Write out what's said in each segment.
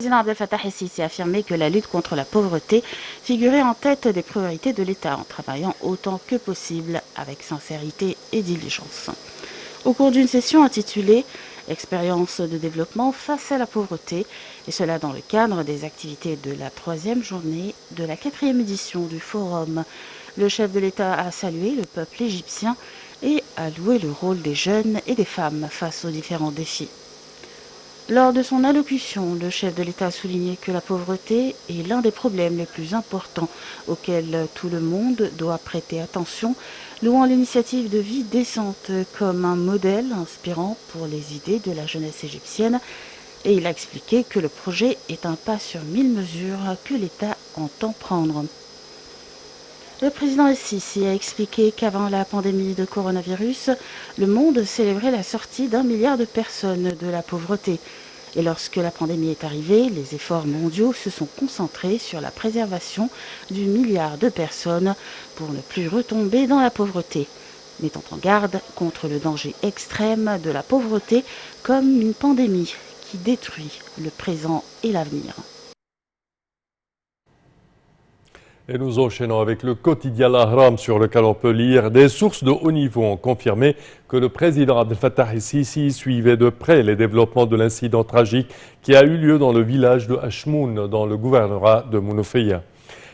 Le président Abdel Fattah el-Sisi a affirmé que la lutte contre la pauvreté figurait en tête des priorités de l'État en travaillant autant que possible avec sincérité et diligence. Au cours d'une session intitulée « Expérience de développement face à la pauvreté », et cela dans le cadre des activités de la 3e journée de la 4e édition du Forum, le chef de l'État a salué le peuple égyptien et a loué le rôle des jeunes et des femmes face aux différents défis. Lors de son allocution, le chef de l'État a souligné que la pauvreté est l'un des problèmes les plus importants auxquels tout le monde doit prêter attention, louant l'initiative de vie décente comme un modèle inspirant pour les idées de la jeunesse égyptienne, et il a expliqué que le projet est un pas sur 1000 mesures que l'État entend prendre. Le président el-Sisi a expliqué qu'avant la pandémie de coronavirus, le monde célébrait la sortie d'1 milliard de personnes de la pauvreté. Et lorsque la pandémie est arrivée, les efforts mondiaux se sont concentrés sur la préservation du milliard de personnes pour ne plus retomber dans la pauvreté, mettant en garde contre le danger extrême de la pauvreté comme une pandémie qui détruit le présent et l'avenir. Et nous enchaînons avec le quotidien L'Ahram sur lequel on peut lire des sources de haut niveau ont confirmé que le président Abdel Fattah el-Sisi suivait de près les développements de l'incident tragique qui a eu lieu dans le village de Hachmoun dans le gouvernorat de Mounofeia.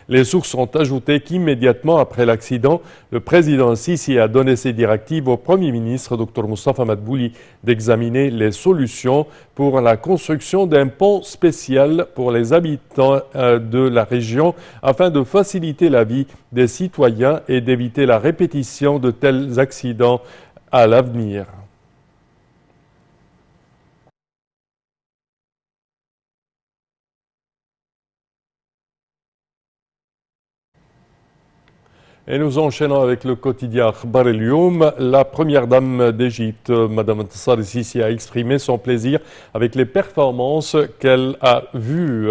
Les sources ont ajouté qu'immédiatement après l'accident, le président Sisi a donné ses directives au Premier ministre, Dr Moustapha Madbouli, d'examiner les solutions pour la construction d'un pont spécial pour les habitants de la région afin de faciliter la vie des citoyens et d'éviter la répétition de tels accidents à l'avenir. Et nous enchaînons avec le quotidien Akhbar el-Youm. La première dame d'Égypte, Mme Intisar el-Sisi, a exprimé son plaisir avec les performances qu'elle a vues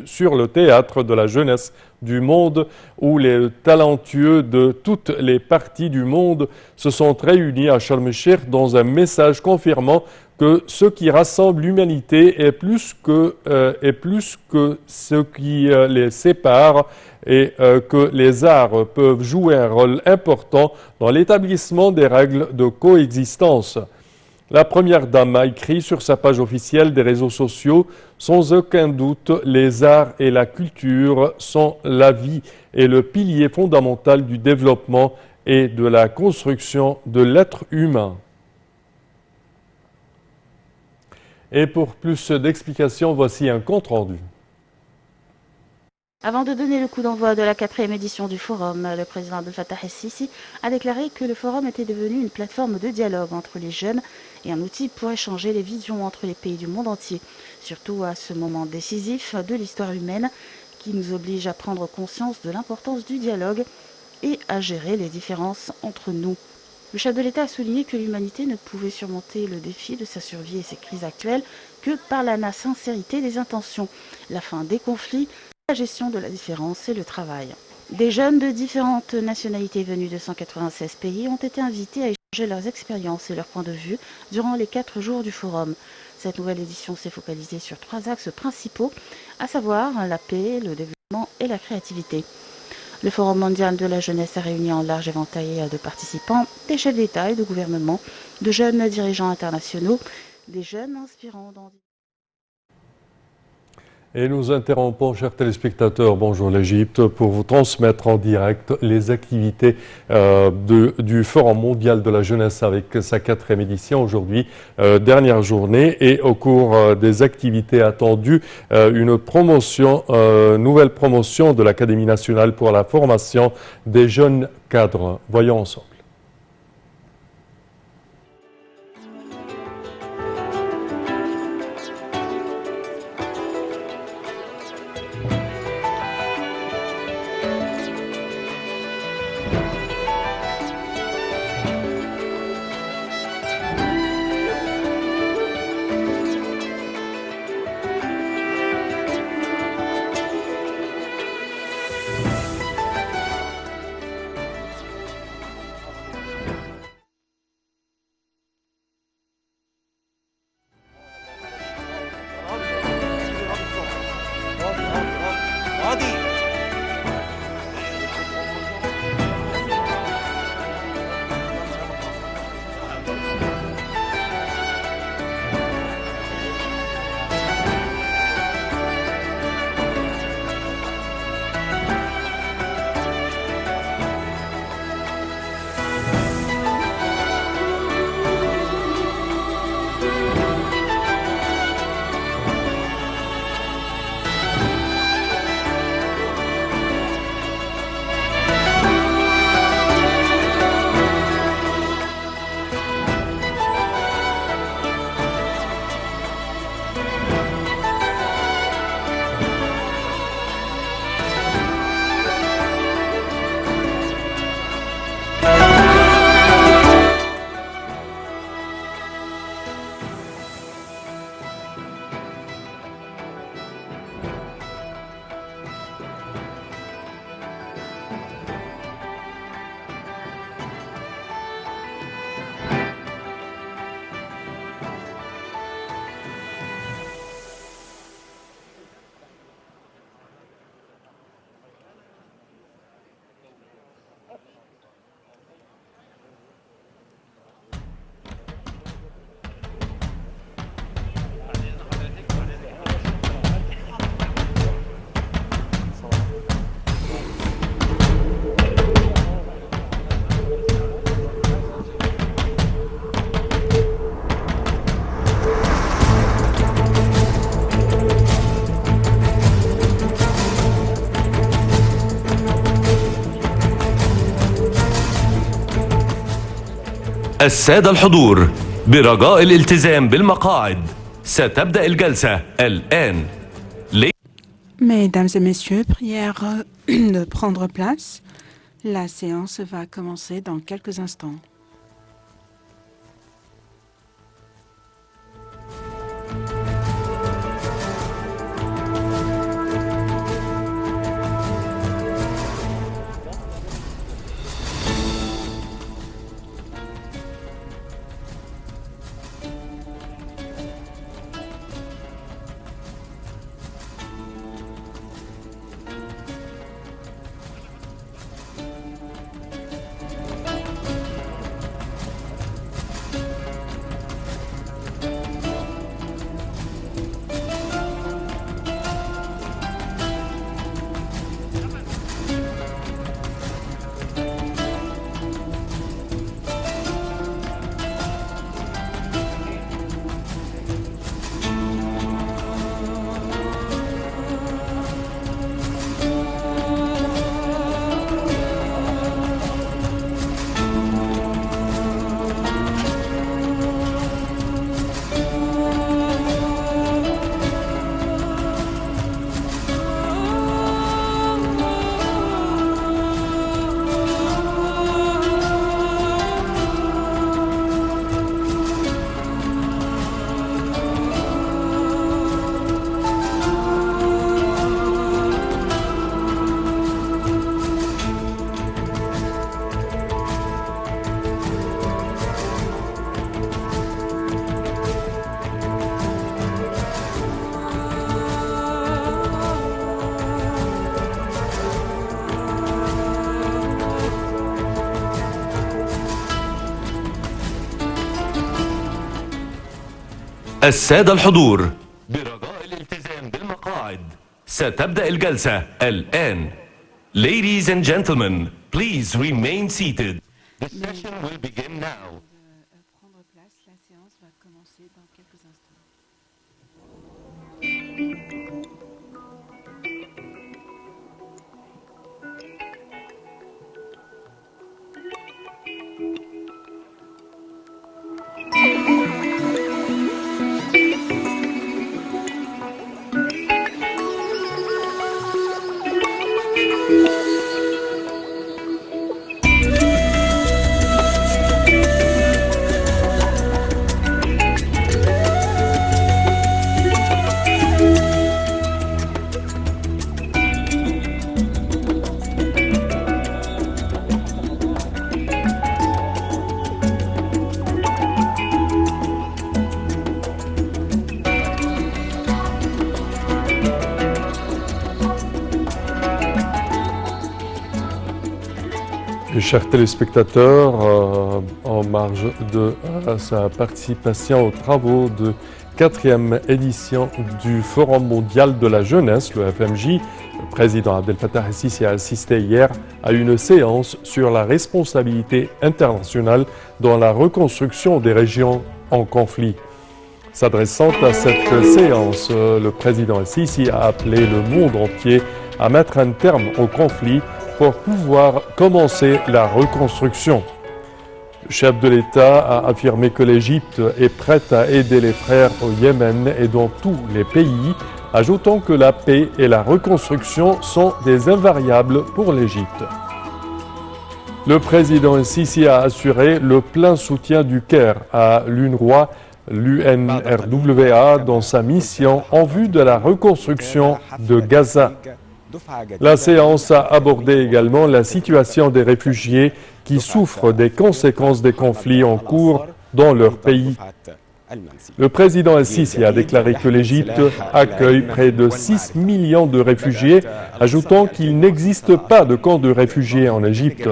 sur le théâtre de la jeunesse du monde, où les talentueux de toutes les parties du monde se sont réunis à Sharm el-Sheikh dans un message confirmant que ce qui rassemble l'humanité est plus que ce qui les sépare, et que les arts peuvent jouer un rôle important dans l'établissement des règles de coexistence. La première dame a écrit sur sa page officielle des réseaux sociaux « Sans aucun doute, les arts et la culture sont la vie et le pilier fondamental du développement et de la construction de l'être humain ». Et pour plus d'explications, voici un compte-rendu. Avant de donner le coup d'envoi de la 4e édition du Forum, le président Abdel Fattah el-Sisi a déclaré que le Forum était devenu une plateforme de dialogue entre les jeunes et un outil pour échanger les visions entre les pays du monde entier, surtout à ce moment décisif de l'histoire humaine qui nous oblige à prendre conscience de l'importance du dialogue et à gérer les différences entre nous. Le chef de l'État a souligné que l'humanité ne pouvait surmonter le défi de sa survie et ses crises actuelles que par la sincérité des intentions, la fin des conflits, la gestion de la différence et le travail. Des jeunes de différentes nationalités venus de 196 pays ont été invités à échanger leurs expériences et leurs points de vue durant les 4 jours du Forum. Cette nouvelle édition s'est focalisée sur 3 axes principaux, à savoir la paix, le développement et la créativité. Le Forum mondial de la jeunesse a réuni un large éventail de participants, des chefs d'État et de gouvernement, de jeunes dirigeants internationaux, des jeunes inspirants dans... Et nous interrompons, chers téléspectateurs, bonjour l'Égypte, pour vous transmettre en direct les activités du Forum mondial de la jeunesse avec sa 4e édition aujourd'hui, dernière journée. Et au cours des activités attendues, une promotion, nouvelle promotion de l'Académie nationale pour la formation des jeunes cadres. Voyons ensemble. السادة الحضور برجاء الالتزام بالمقاعد ستبدأ الجلسة الآن. Mesdames et messieurs, prière de prendre place. La séance va commencer dans quelques instants. السادة الحضور برجاء الالتزام بالمقاعد ستبدأ الجلسة الآن. Ladies and gentlemen, please remain seated. The session will begin now. Prendre place, la séance va commencer dans quelques instants. Chers téléspectateurs, en marge de sa participation aux travaux de 4e édition du Forum mondial de la jeunesse, le FMJ, le président Abdel Fattah el-Sisi a assisté hier à une séance sur la responsabilité internationale dans la reconstruction des régions en conflit. S'adressant à cette séance, le président el-Sisi a appelé le monde entier à mettre un terme au conflit pour pouvoir commencer la reconstruction. Le chef de l'État a affirmé que l'Égypte est prête à aider les frères au Yémen et dans tous les pays, ajoutant que la paix et la reconstruction sont des invariables pour l'Égypte. Le président el-Sisi a assuré le plein soutien du Caire à l'UNRWA, l'UNRWA dans sa mission en vue de la reconstruction de Gaza. La séance a abordé également la situation des réfugiés qui souffrent des conséquences des conflits en cours dans leur pays. Le président el-Sisi a déclaré que l'Égypte accueille près de 6 millions de réfugiés, ajoutant qu'il n'existe pas de camp de réfugiés en Égypte.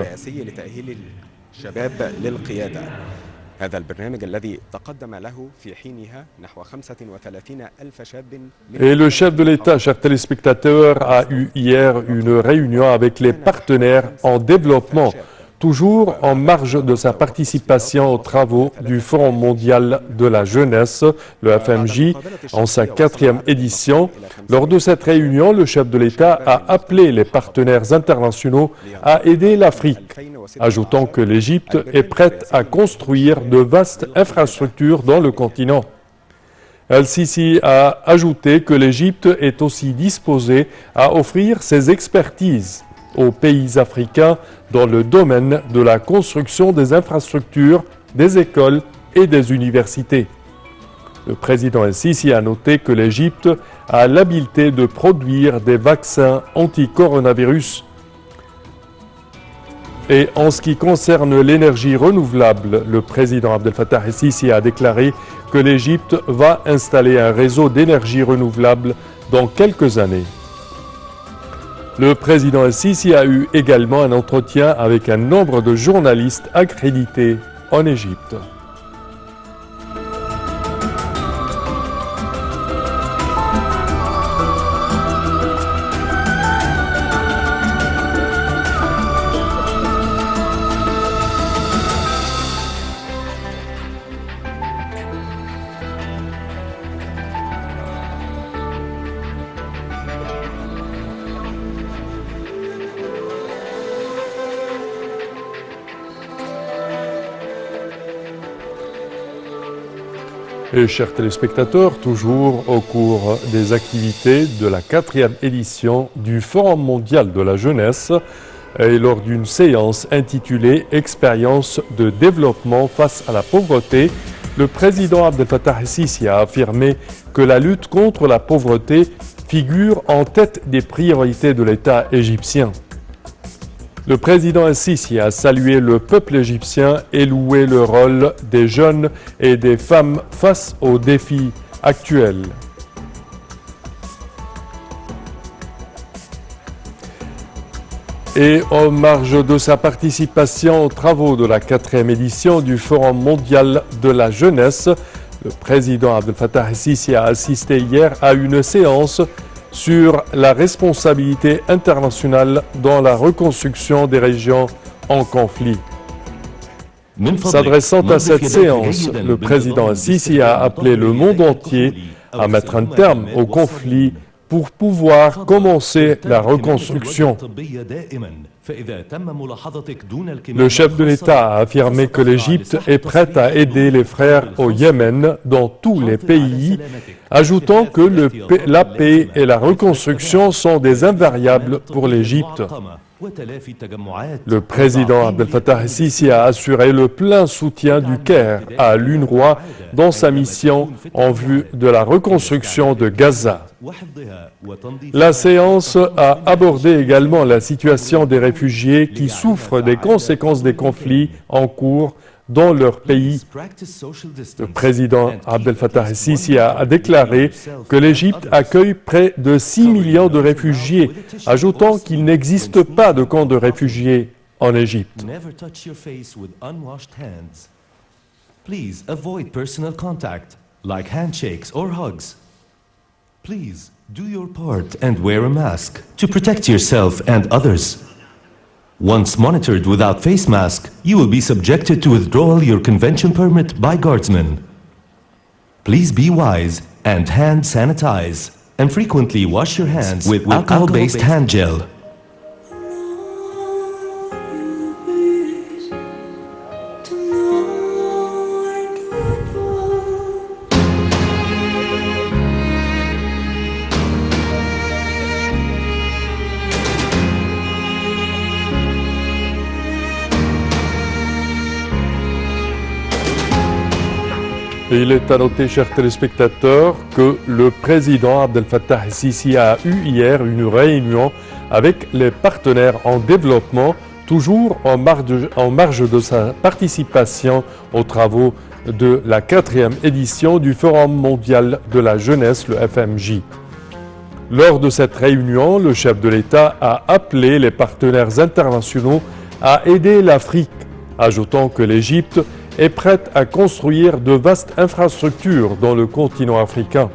Et le chef de l'État, chers téléspectateurs, a eu hier une réunion avec les partenaires en développement toujours en marge de sa participation aux travaux du Forum mondial de la jeunesse, le FMJ, en sa 4e édition. Lors de cette réunion, le chef de l'État a appelé les partenaires internationaux à aider l'Afrique, ajoutant que l'Égypte est prête à construire de vastes infrastructures dans le continent. El-Sisi a ajouté que l'Égypte est aussi disposée à offrir ses expertises aux pays africains dans le domaine de la construction des infrastructures, des écoles et des universités. Le président El-Sisi a noté que l'Égypte a l'habileté de produire des vaccins anti-coronavirus. Et en ce qui concerne l'énergie renouvelable, le président Abdel Fattah el-Sisi a déclaré que l'Égypte va installer un réseau d'énergie renouvelable dans quelques années. Le président el-Sisi a eu également un entretien avec un nombre de journalistes accrédités en Égypte. Et chers téléspectateurs, toujours au cours des activités de la 4e édition du Forum mondial de la jeunesse et lors d'une séance intitulée « Expérience de développement face à la pauvreté », le président Abdel Fattah el-Sisi a affirmé que la lutte contre la pauvreté figure en tête des priorités de l'État égyptien. Le président el-Sisi a salué le peuple égyptien et loué le rôle des jeunes et des femmes face aux défis actuels. Et en marge de sa participation aux travaux de la 4e édition du Forum mondial de la jeunesse, le président Abdel Fattah el-Sisi a assisté hier à une séance sur la responsabilité internationale dans la reconstruction des régions en conflit. S'adressant à cette séance, le président el-Sisi a appelé le monde entier à mettre un terme au conflit pour pouvoir commencer la reconstruction. Le chef de l'État a affirmé que l'Égypte est prête à aider les frères au Yémen dans tous les pays, ajoutant que la paix et la reconstruction sont des invariables pour l'Égypte. Le président Abdel Fattah el-Sisi a assuré le plein soutien du Caire à l'UNRWA dans sa mission en vue de la reconstruction de Gaza. La séance a abordé également la situation des réfugiés qui souffrent des conséquences des conflits en cours dans leur pays. Le président Abdel Fattah el-Sisi a déclaré que l'Égypte accueille près de 6 millions de réfugiés, ajoutant qu'il n'existe pas de camp de réfugiés en Égypte. Please avoid personal contact, like handshakes or hugs. Please do your part and wear a mask to protect yourself and others. Once monitored without face mask, you will be subjected to withdrawal your convention permit by guardsmen. Please be wise and hand sanitize, and frequently wash your hands with alcohol-based hand gel. Et il est à noter, chers téléspectateurs, que le président Abdel Fattah el-Sisi a eu hier une réunion avec les partenaires en développement, toujours en marge de sa participation aux travaux de la 4e édition du Forum mondial de la jeunesse, le FMJ. Lors de cette réunion, le chef de l'État a appelé les partenaires internationaux à aider l'Afrique, ajoutant que l'Égypte est prête à construire de vastes infrastructures dans le continent africain.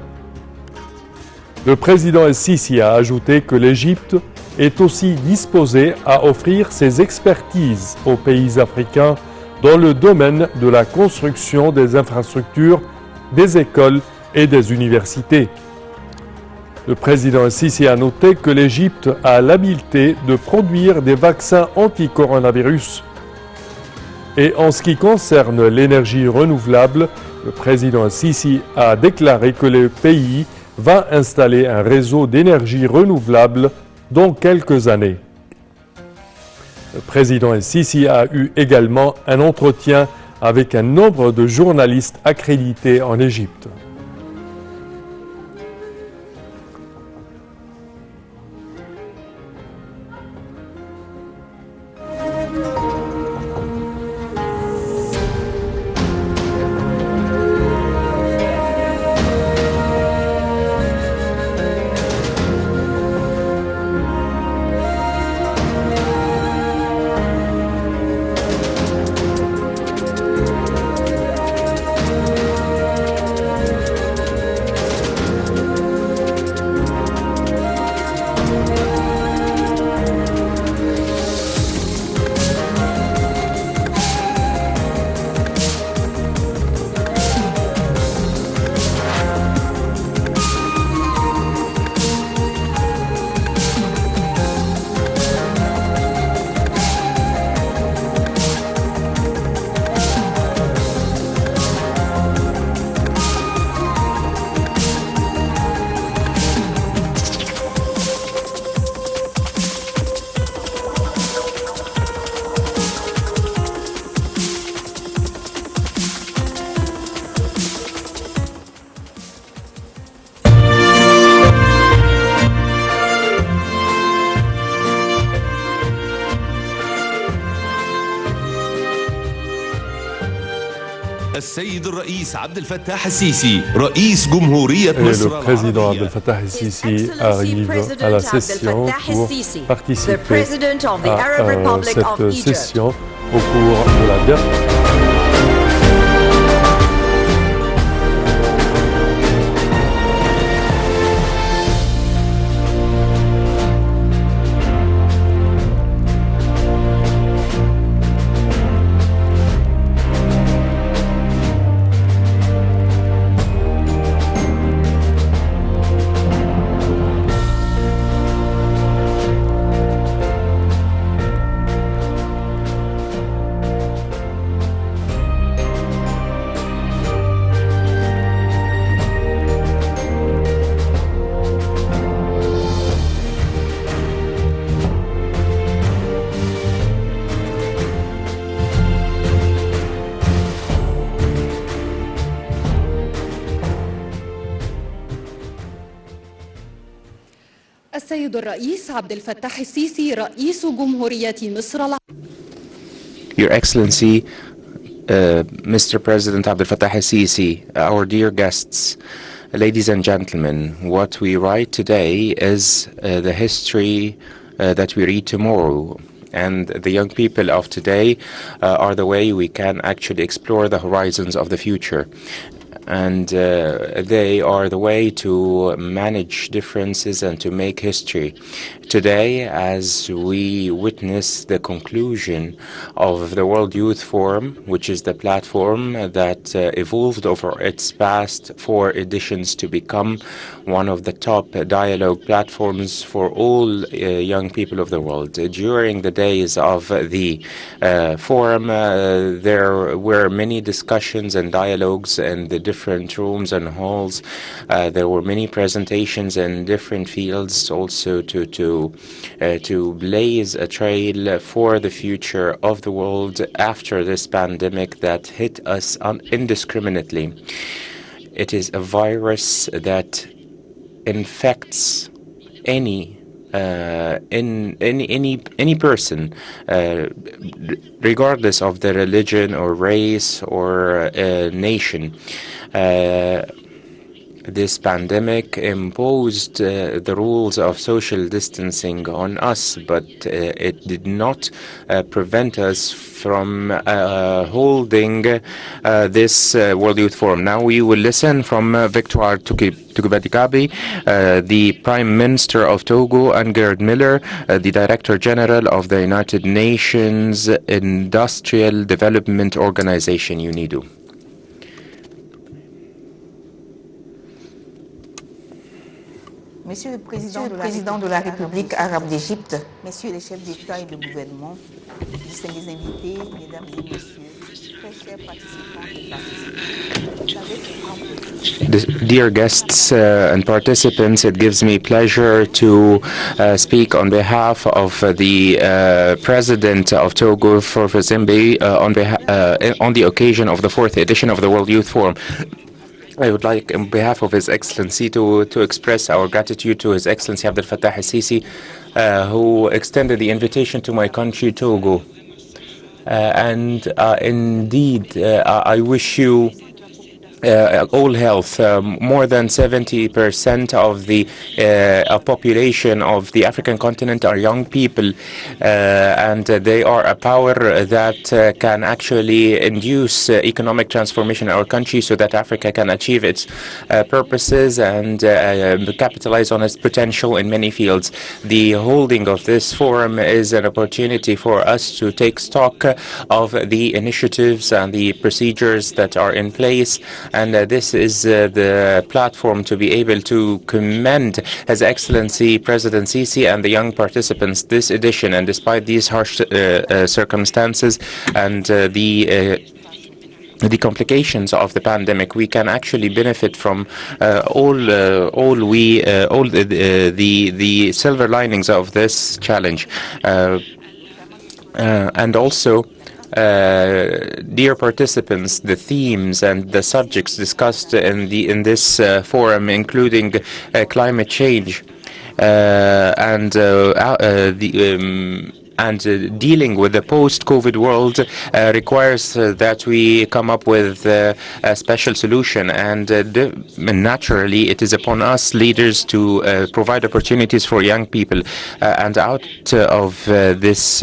Le président el-Sisi a ajouté que l'Égypte est aussi disposée à offrir ses expertises aux pays africains dans le domaine de la construction des infrastructures, des écoles et des universités. Le président Sisi a noté que l'Égypte a l'habileté de produire des vaccins anti-coronavirus. Et en ce qui concerne l'énergie renouvelable, le président Sisi a déclaré que le pays va installer un réseau d'énergie renouvelable dans quelques années. Le président Sisi a eu également un entretien avec un nombre de journalistes accrédités en Égypte. السيد الرئيس عبد الفتاح السيسي رئيس جمهورية مصر Le président Abdel Fattah el-Sisi arrive à la session pour participer à cette session au cours de la dernière. السيد الرئيس عبد الفتاح السيسي رئيس جمهورية مصر Your Excellency, Mr. President Abdel Fattah el-Sisi, our dear guests, ladies and gentlemen, what we write today is the history that we read tomorrow. And the young people of today are the way we can actually explore the horizons of the future. And they are the way to manage differences and to make history. Today, as we witness the conclusion of the World Youth Forum, which is the platform that evolved over its past 4 editions to become one of the top dialogue platforms for all young people of the world. During the days of the forum, there were many discussions and dialogues in the different rooms and halls. There were many presentations in different fields also to blaze a trail for the future of the world after this pandemic that hit us indiscriminately. It is a virus that infects any person, regardless of their religion or race or nation. This pandemic imposed the rules of social distancing on us, but it did not prevent us from holding this World Youth Forum. Now we will listen from Victoire Tukubadikabi, the Prime Minister of Togo, and Gerd Miller, the Director General of the United Nations Industrial Development Organization, UNIDO. Monsieur le Président de la République arabe d'Égypte, Messieurs les chefs d'État et de gouvernement, distingués invités, Mesdames et Messieurs, très chers participants et participantes, Dear guests and participants, it gives me pleasure to speak on behalf of the President of Togo, Faure Gnassingbe, on the occasion of the 4th edition of the World Youth Forum. I would like, on behalf of His Excellency, to express our gratitude to His Excellency Abdel Fattah el-Sisi, who extended the invitation to my country, Togo. Indeed, I wish you all health. More than 70% of the population of the African continent are young people, and they are a power that can actually induce economic transformation in our country so that Africa can achieve its purposes and capitalize on its potential in many fields. The holding of this forum is an opportunity for us to take stock of the initiatives and the procedures that are in place. And this is the platform to be able to commend His Excellency President Sisi and the young participants this edition. And despite these harsh circumstances and the complications of the pandemic, we can actually benefit from all the silver linings of this challenge, and also. Dear participants, the themes and the subjects discussed in this forum, including climate change and dealing with the post-COVID world requires that we come up with a special solution. And naturally, it is upon us leaders to provide opportunities for young people. And out of this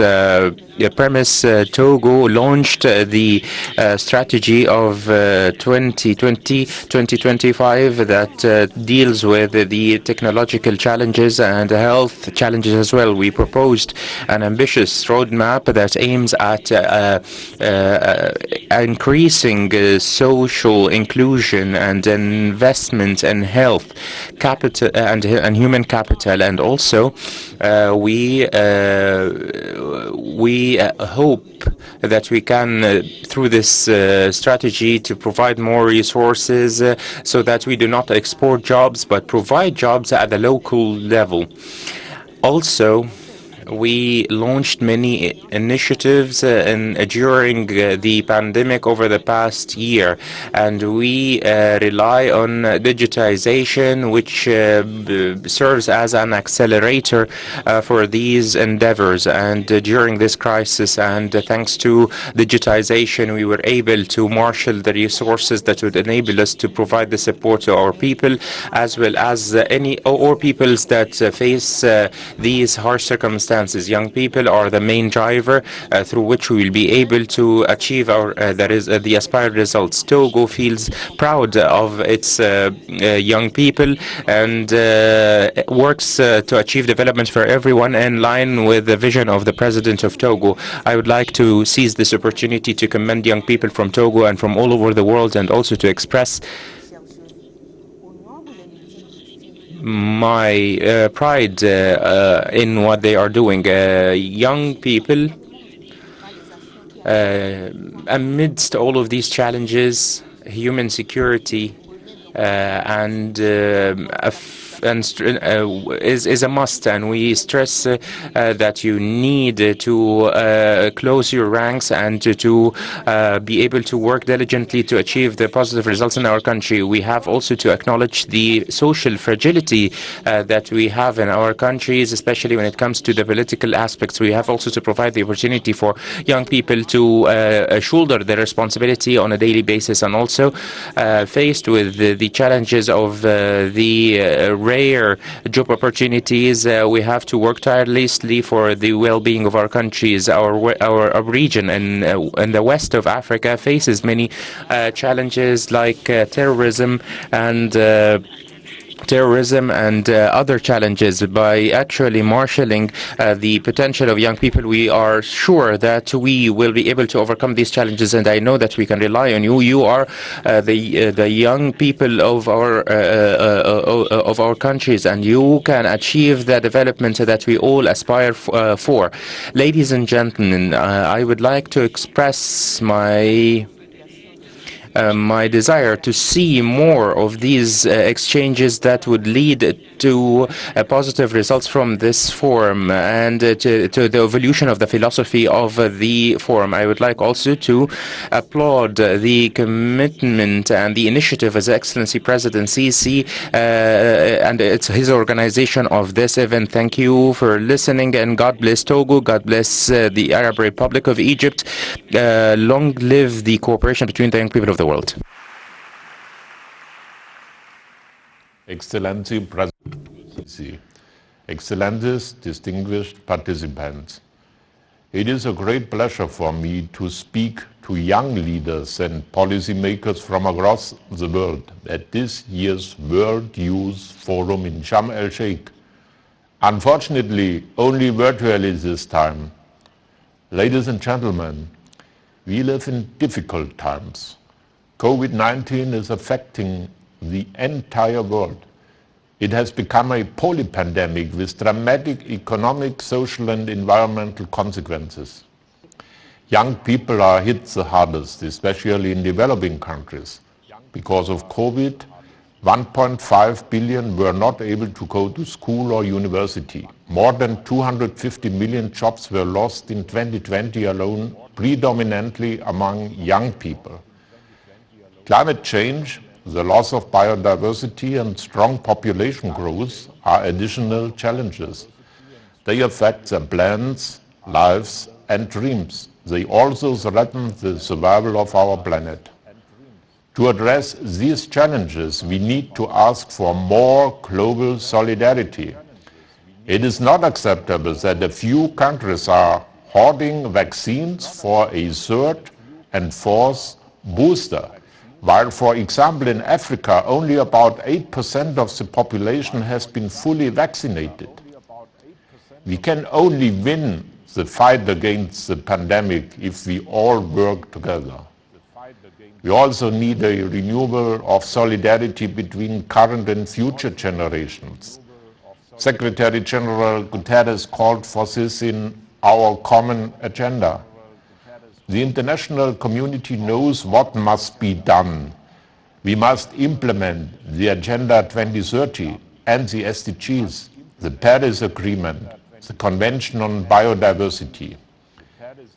premise, Togo launched the strategy of 2020-2025 that deals with the technological challenges and health challenges as well. We proposed an ambitious roadmap that aims at increasing social inclusion and investment in health, capital and human capital, and also we hope that we can, through this strategy, to provide more resources so that we do not export jobs but provide jobs at the local level. Also, we launched many initiatives during the pandemic over the past year, and we rely on digitization, which serves as an accelerator for these endeavors. And during this crisis, and thanks to digitization, we were able to marshal the resources that would enable us to provide the support to our people, as well as any peoples that face these harsh circumstances. Young people are the main driver through which we will be able to achieve the aspired results. Togo feels proud of its young people and works to achieve development for everyone in line with the vision of the President of Togo. I would like to seize this opportunity to commend young people from Togo and from all over the world, and also to express my pride in what they are doing. Young people, amidst all of these challenges, human security and is a must, and we stress that you need to close your ranks and to be able to work diligently to achieve the positive results in our country. We have also to acknowledge the social fragility that we have in our countries, especially when it comes to the political aspects. We have also to provide the opportunity for young people to shoulder their responsibility on a daily basis, and also faced with the challenges of the rare job opportunities, we have to work tirelessly for the well-being of our countries. Our region in the west of Africa faces many challenges like terrorism and other challenges. By actually marshalling the potential of young people, we are sure that we will be able to overcome these challenges, and I know that we can rely on you. You are the young people of our countries, and you can achieve the development that we all aspire for. Ladies and gentlemen, I would like to express my desire to see more of these exchanges that would lead to positive results from this forum and to the evolution of the philosophy of the forum. I would like also to applaud the commitment and the initiative of His Excellency President Sisi and his organization of this event. Thank you for listening, and God bless Togo, God bless the Arab Republic of Egypt. Long live the cooperation between the young people of the world. Excellency Presidency, Excellencies, distinguished participants, it is a great pleasure for me to speak to young leaders and policymakers from across the world at this year's World Youth Forum in Sharm el-Sheikh. Unfortunately, only virtually this time. Ladies and gentlemen, we live in difficult times. COVID-19 is affecting the entire world. It has become a polypandemic with dramatic economic, social and environmental consequences. Young people are hit the hardest, especially in developing countries. Because of COVID, 1.5 billion were not able to go to school or university. More than 250 million jobs were lost in 2020 alone, predominantly among young people. Climate change, the loss of biodiversity and strong population growth are additional challenges. They affect their plans, lives and dreams. They also threaten the survival of our planet. To address these challenges, we need to ask for more global solidarity. It is not acceptable that a few countries are hoarding vaccines for a third and fourth booster, while, for example, in Africa, only about 8% of the population has been fully vaccinated. We can only win the fight against the pandemic if we all work together. We also need a renewal of solidarity between current and future generations. Secretary General Guterres called for this in our common agenda. The international community knows what must be done. We must implement the Agenda 2030 and the SDGs, the Paris Agreement, the Convention on Biodiversity.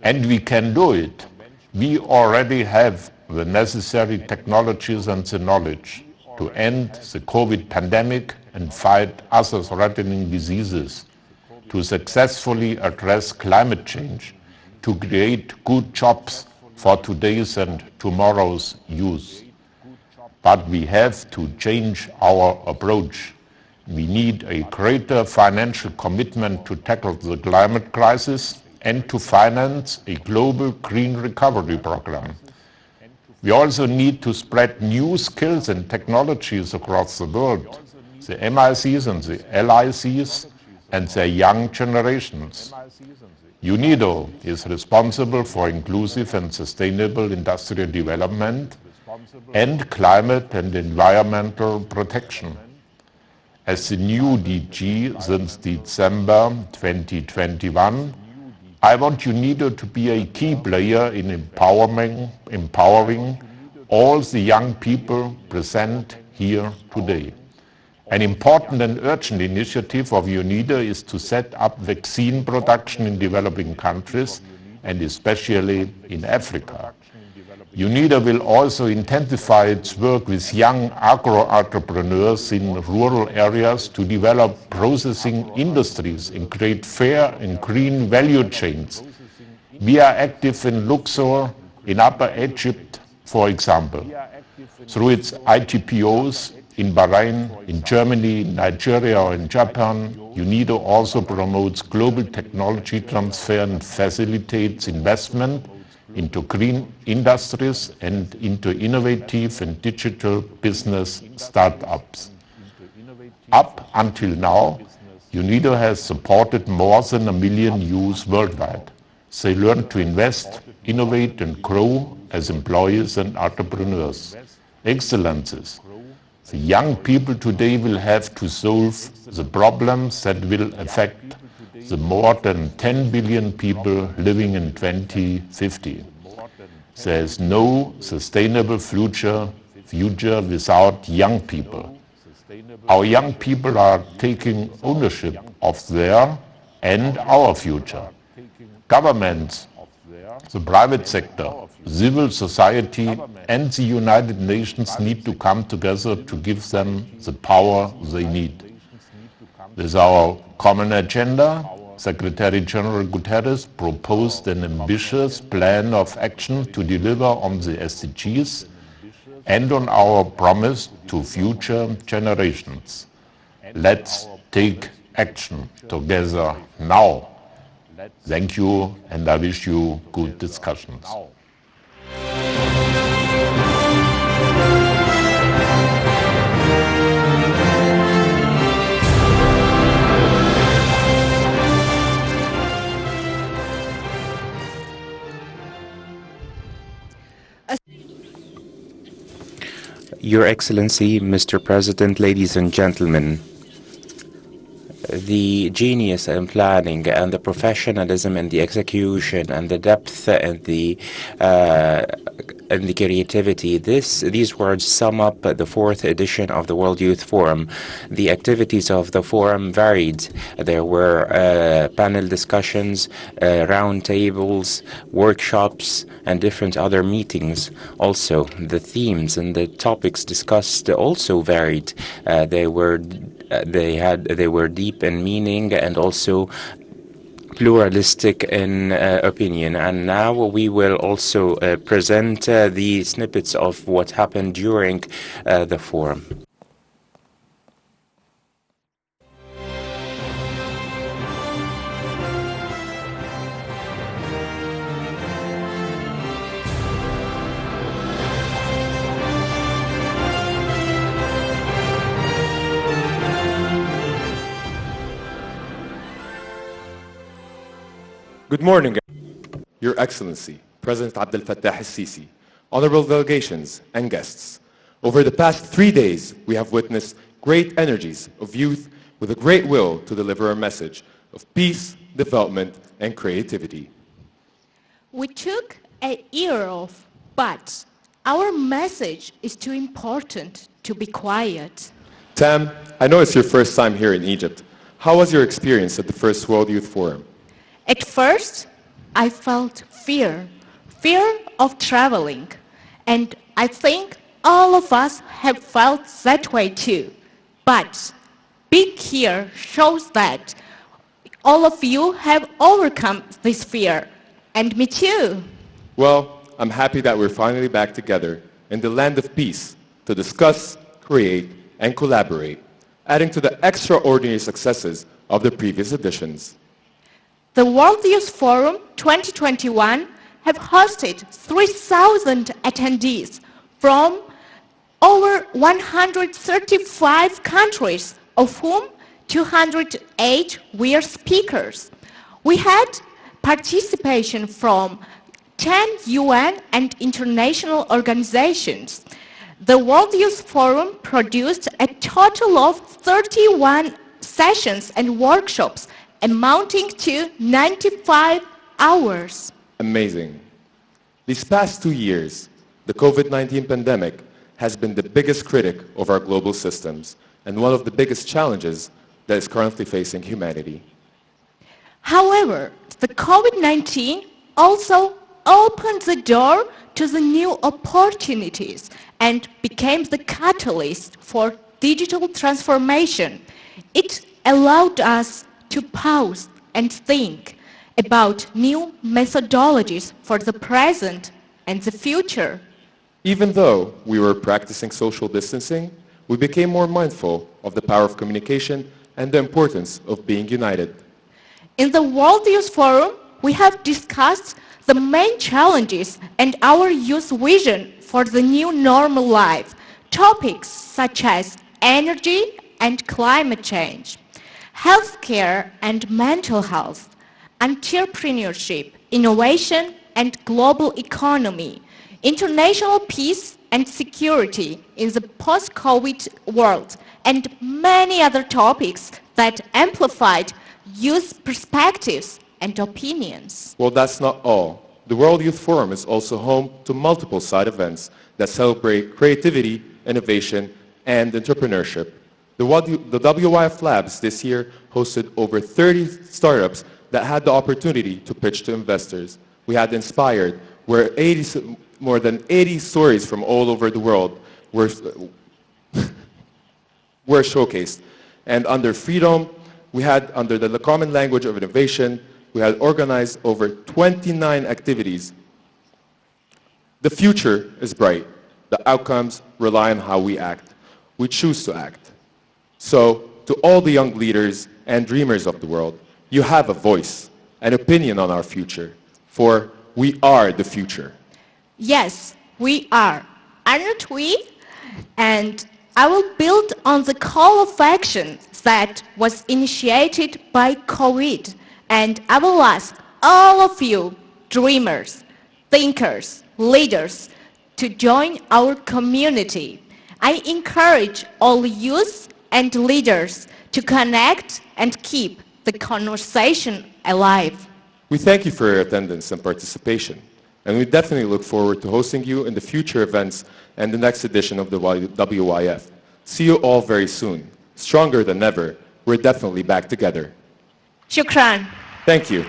And we can do it. We already have the necessary technologies and the knowledge to end the COVID pandemic and fight other threatening diseases, to successfully address climate change, to create good jobs for today's and tomorrow's youth. But we have to change our approach. We need a greater financial commitment to tackle the climate crisis and to finance a global green recovery program. We also need to spread new skills and technologies across the world, the MICs and the LICs and their young generations. UNIDO is responsible for inclusive and sustainable industrial development and climate and environmental protection. As the new DG since December 2021, I want UNIDO to be a key player in empowering all the young people present here today. An important and urgent initiative of UNIDO is to set up vaccine production in developing countries and especially in Africa. UNIDO will also intensify its work with young agro-entrepreneurs in rural areas to develop processing industries and create fair and green value chains. We are active in Luxor, in Upper Egypt, for example. Through its ITPOs in Bahrain, in Germany, Nigeria, or in Japan, UNIDO also promotes global technology transfer and facilitates investment into green industries and into innovative and digital business startups. Up until now, UNIDO has supported more than 1 million youth worldwide. They learn to invest, innovate, and grow as employees and entrepreneurs. Excellencies, the young people today will have to solve the problems that will affect the more than 10 billion people living in 2050. There is no sustainable future without young people. Our young people are taking ownership of their and our future. Governments, the private sector, civil society, and the United Nations need to come together to give them the power they need. With our common agenda, Secretary General Guterres proposed an ambitious plan of action to deliver on the SDGs and on our promise to future generations. Let's take action together now. Thank you, and I wish you good discussions. Your Excellency, Mr. President, ladies and gentlemen, the genius in planning and the professionalism and the execution and the depth and the creativity, these words sum up the 4th edition of the World Youth Forum. The activities of the forum varied. There were panel discussions, round tables, workshops, and different other meetings. Also, the themes and the topics discussed also varied. They were deep in meaning and also pluralistic in opinion. And now we will also present the snippets of what happened during the forum. Good morning, Your Excellency, President Abdel Fattah el-Sisi, honorable delegations and guests. Over the past 3 days, we have witnessed great energies of youth with a great will to deliver a message of peace, development, and creativity. We took a year off, but our message is too important to be quiet. Tam, I know it's your first time here in Egypt. How was your experience at the first World Youth Forum? At first, I felt fear of traveling, and I think all of us have felt that way too. But being here shows that all of you have overcome this fear, and me too. Well, I'm happy that we're finally back together in the land of peace to discuss, create, and collaborate, adding to the extraordinary successes of the previous editions. The World Youth Forum 2021 have hosted 3,000 attendees from over 135 countries, of whom 208 were speakers. We had participation from 10 UN and international organizations. The World Youth Forum produced a total of 31 sessions and workshops amounting to 95 hours. Amazing. These past 2 years, the COVID-19 pandemic has been the biggest critic of our global systems, and one of the biggest challenges that is currently facing humanity. However, the COVID-19 also opened the door to the new opportunities and became the catalyst for digital transformation. It allowed us to pause and think about new methodologies for the present and the future. Even though we were practicing social distancing, we became more mindful of the power of communication and the importance of being united. In the World Youth Forum, we have discussed the main challenges and our youth vision for the new normal life, topics such as energy and climate change, healthcare and mental health, entrepreneurship, innovation and global economy, international peace and security in the post-COVID world, and many other topics that amplified youth perspectives and opinions. Well, that's not all. The World Youth Forum is also home to multiple side events that celebrate creativity, innovation, and entrepreneurship. The WYF Labs this year hosted over 30 startups that had the opportunity to pitch to investors. We had Inspired, where more than 80 stories from all over the world were showcased. And under Freedom, we had, under the Common Language of Innovation, we had organized over 29 activities. The future is bright. The outcomes rely on how we act. We choose to act. So, to all the young leaders and dreamers of the world, you have a voice, an opinion on our future, for we are the future. Yes, we are, aren't we? And I will build on the call of action that was initiated by COVID, and I will ask all of you, dreamers, thinkers, leaders, to join our community. I encourage all youth and leaders to connect and keep the conversation alive. We thank you for your attendance and participation, and we definitely look forward to hosting you in the future events and the next edition of the WYF. See you all very soon. Stronger than ever, we're definitely back together. Shukran. Thank you.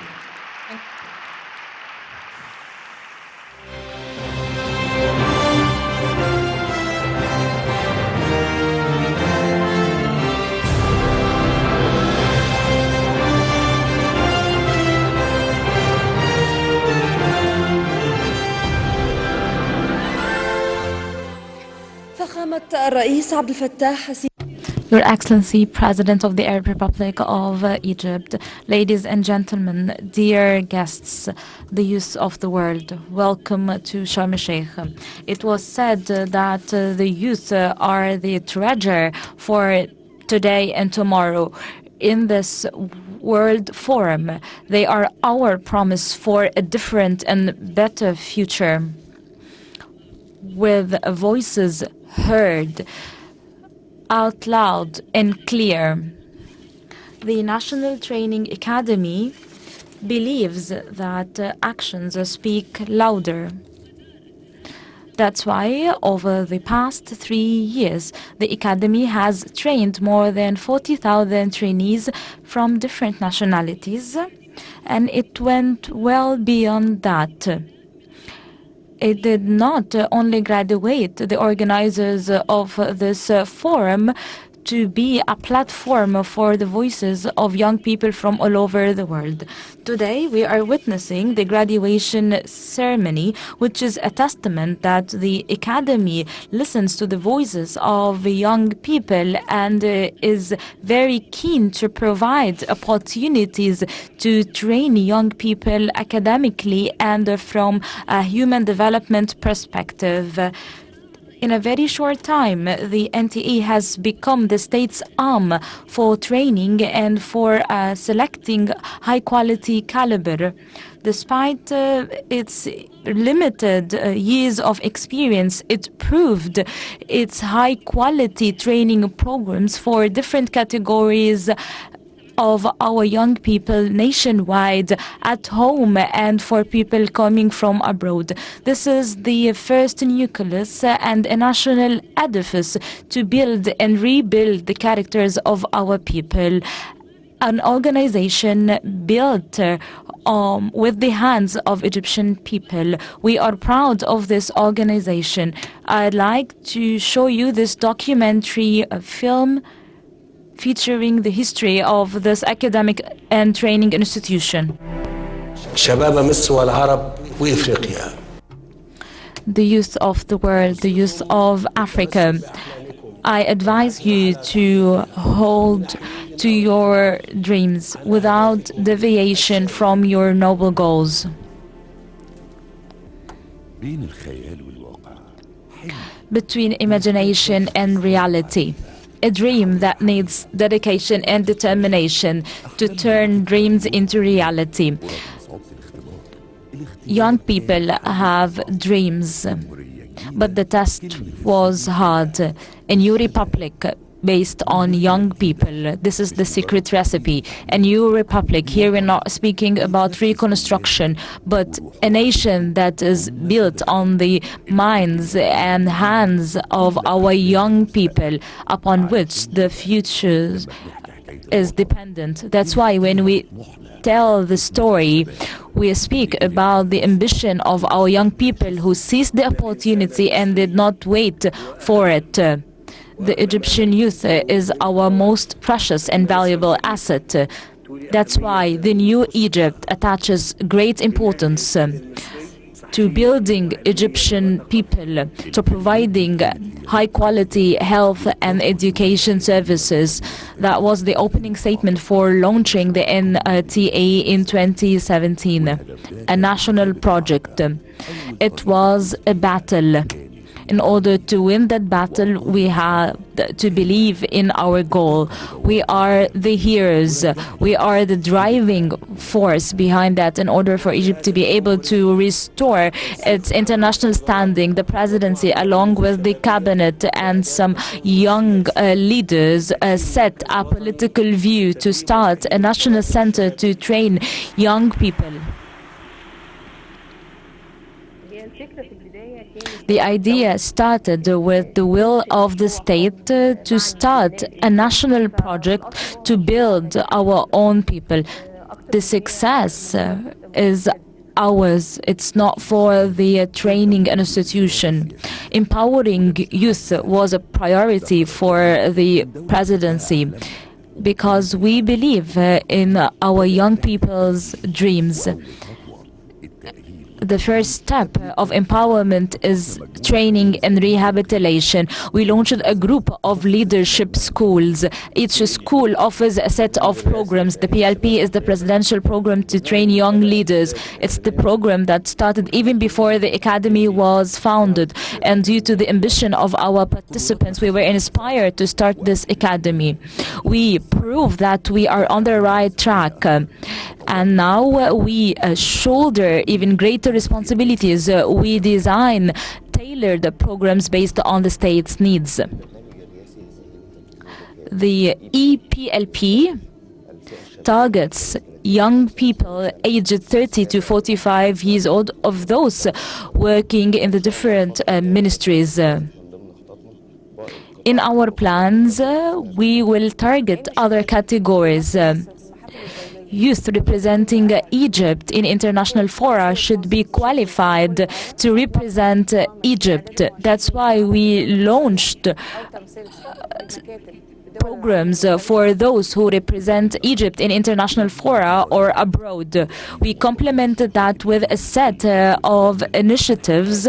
Your Excellency, President of the Arab Republic of Egypt, ladies and gentlemen, dear guests, the youth of the world, welcome to Sharm el-Sheikh. It was said that the youth are the treasure for today and tomorrow. In this World Forum, they are our promise for a different and better future, with voices heard out loud and clear. The National Training Academy believes that actions speak louder. That's why over the past 3 years, the Academy has trained more than 40,000 trainees from different nationalities, and it went well beyond that. It did not only graduate the organizers of this forum to be a platform for the voices of young people from all over the world. Today, we are witnessing the graduation ceremony, which is a testament that the Academy listens to the voices of young people and is very keen to provide opportunities to train young people academically and from a human development perspective. In a very short time, the NTA has become the state's arm for training and for selecting high-quality caliber. Despite its limited years of experience, it proved its high-quality training programs for different categories of our young people nationwide, at home, and for people coming from abroad. This is the first nucleus and a national edifice to build and rebuild the characters of our people. An organization built with the hands of Egyptian people. We are proud of this organization. I'd like to show you this documentary film featuring the history of this academic and training institution. شباب مصر والعرب وإفريقيا. The youth of the world, the youth of Africa. I advise you to hold to your dreams without deviation from your noble goals. Between imagination and reality. A dream that needs dedication and determination to turn dreams into reality. Young people have dreams, but the test was hard. A new republic based on young people. This is the secret recipe. A new republic. Here we're not speaking about reconstruction, but a nation that is built on the minds and hands of our young people, upon which the future is dependent. That's why when we tell the story, we speak about the ambition of our young people who seized the opportunity and did not wait for it. The Egyptian youth is our most precious and valuable asset. That's why the new Egypt attaches great importance to building Egyptian people, to providing high-quality health and education services. That was the opening statement for launching the NTA in 2017, a national project. It was a battle. In order to win that battle, we have to believe in our goal. We are the heroes. We are the driving force behind that in order for Egypt to be able to restore its international standing. The presidency, along with the cabinet and some young leaders, set a political view to start a national center to train young people. The idea started with the will of the state to start a national project to build our own people. The success is ours. It's not for the training institution. Empowering youth was a priority for the presidency because we believe in our young people's dreams. The first step of empowerment is training and rehabilitation. We launched a group of leadership schools. Each school offers a set of programs. The PLP is the presidential program to train young leaders. It's the program that started even before the academy was founded. And due to the ambition of our participants, we were inspired to start this academy. We prove that we are on the right track. And now we shoulder even greater responsibilities. We design tailored programs based on the state's needs. The EPLP targets young people aged 30 to 45 years old, of those working in the different ministries. In our plans, we will target other categories. Youth representing Egypt in international fora should be qualified to represent Egypt. That's why we launched programs for those who represent Egypt in international fora or abroad. We complemented that with a set of initiatives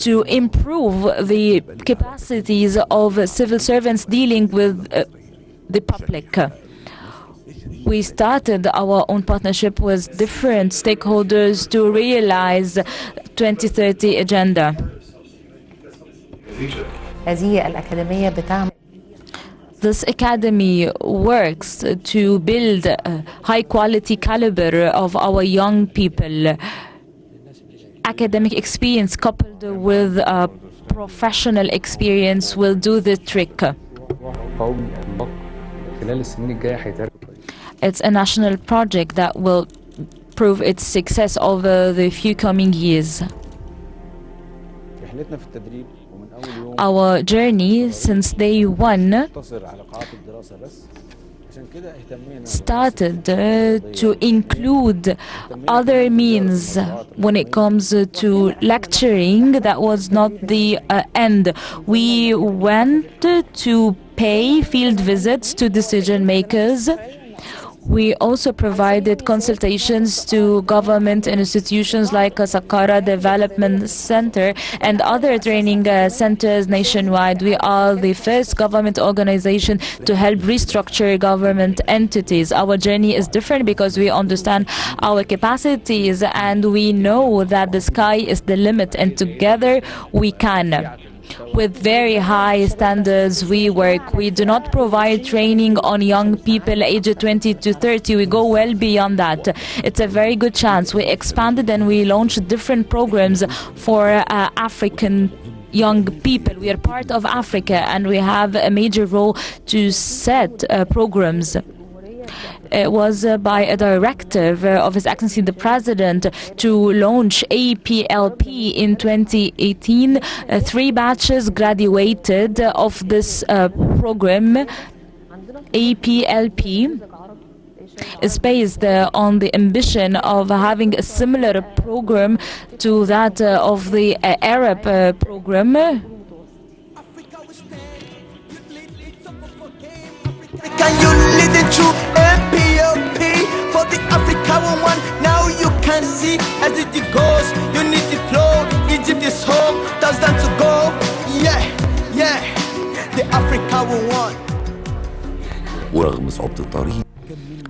to improve the capacities of civil servants dealing with the public. We started our own partnership with different stakeholders to realize 2030 agenda. This academy works to build a high-quality caliber of our young people. Academic experience coupled with professional experience will do the trick. It's a national project that will prove its success over the few coming years. Our journey since day one started to include other means when it comes to lecturing. That was not the end. We went to pay field visits to decision makers. We also provided consultations to government institutions like Saqqara Development Center and other training centers nationwide. We are the first government organization to help restructure government entities. Our journey is different because we understand our capacities and we know that the sky is the limit, and together we can. With very high standards we work. We do not provide training on young people aged 20 to 30. We go well beyond that. It's a very good chance. We expanded and we launched different programs for African young people. We are part of Africa and we have a major role to set programs. It was by a directive of His Excellency the President to launch APLP in 2018. 3 batches graduated of this program. APLP is based on the ambition of having a similar program to that of the Arab program. Can you lead it through APLP for the Africa one? Now you can see as it goes. Unity flow. Egypt is home. That's time to go. Yeah, yeah. The Africa one.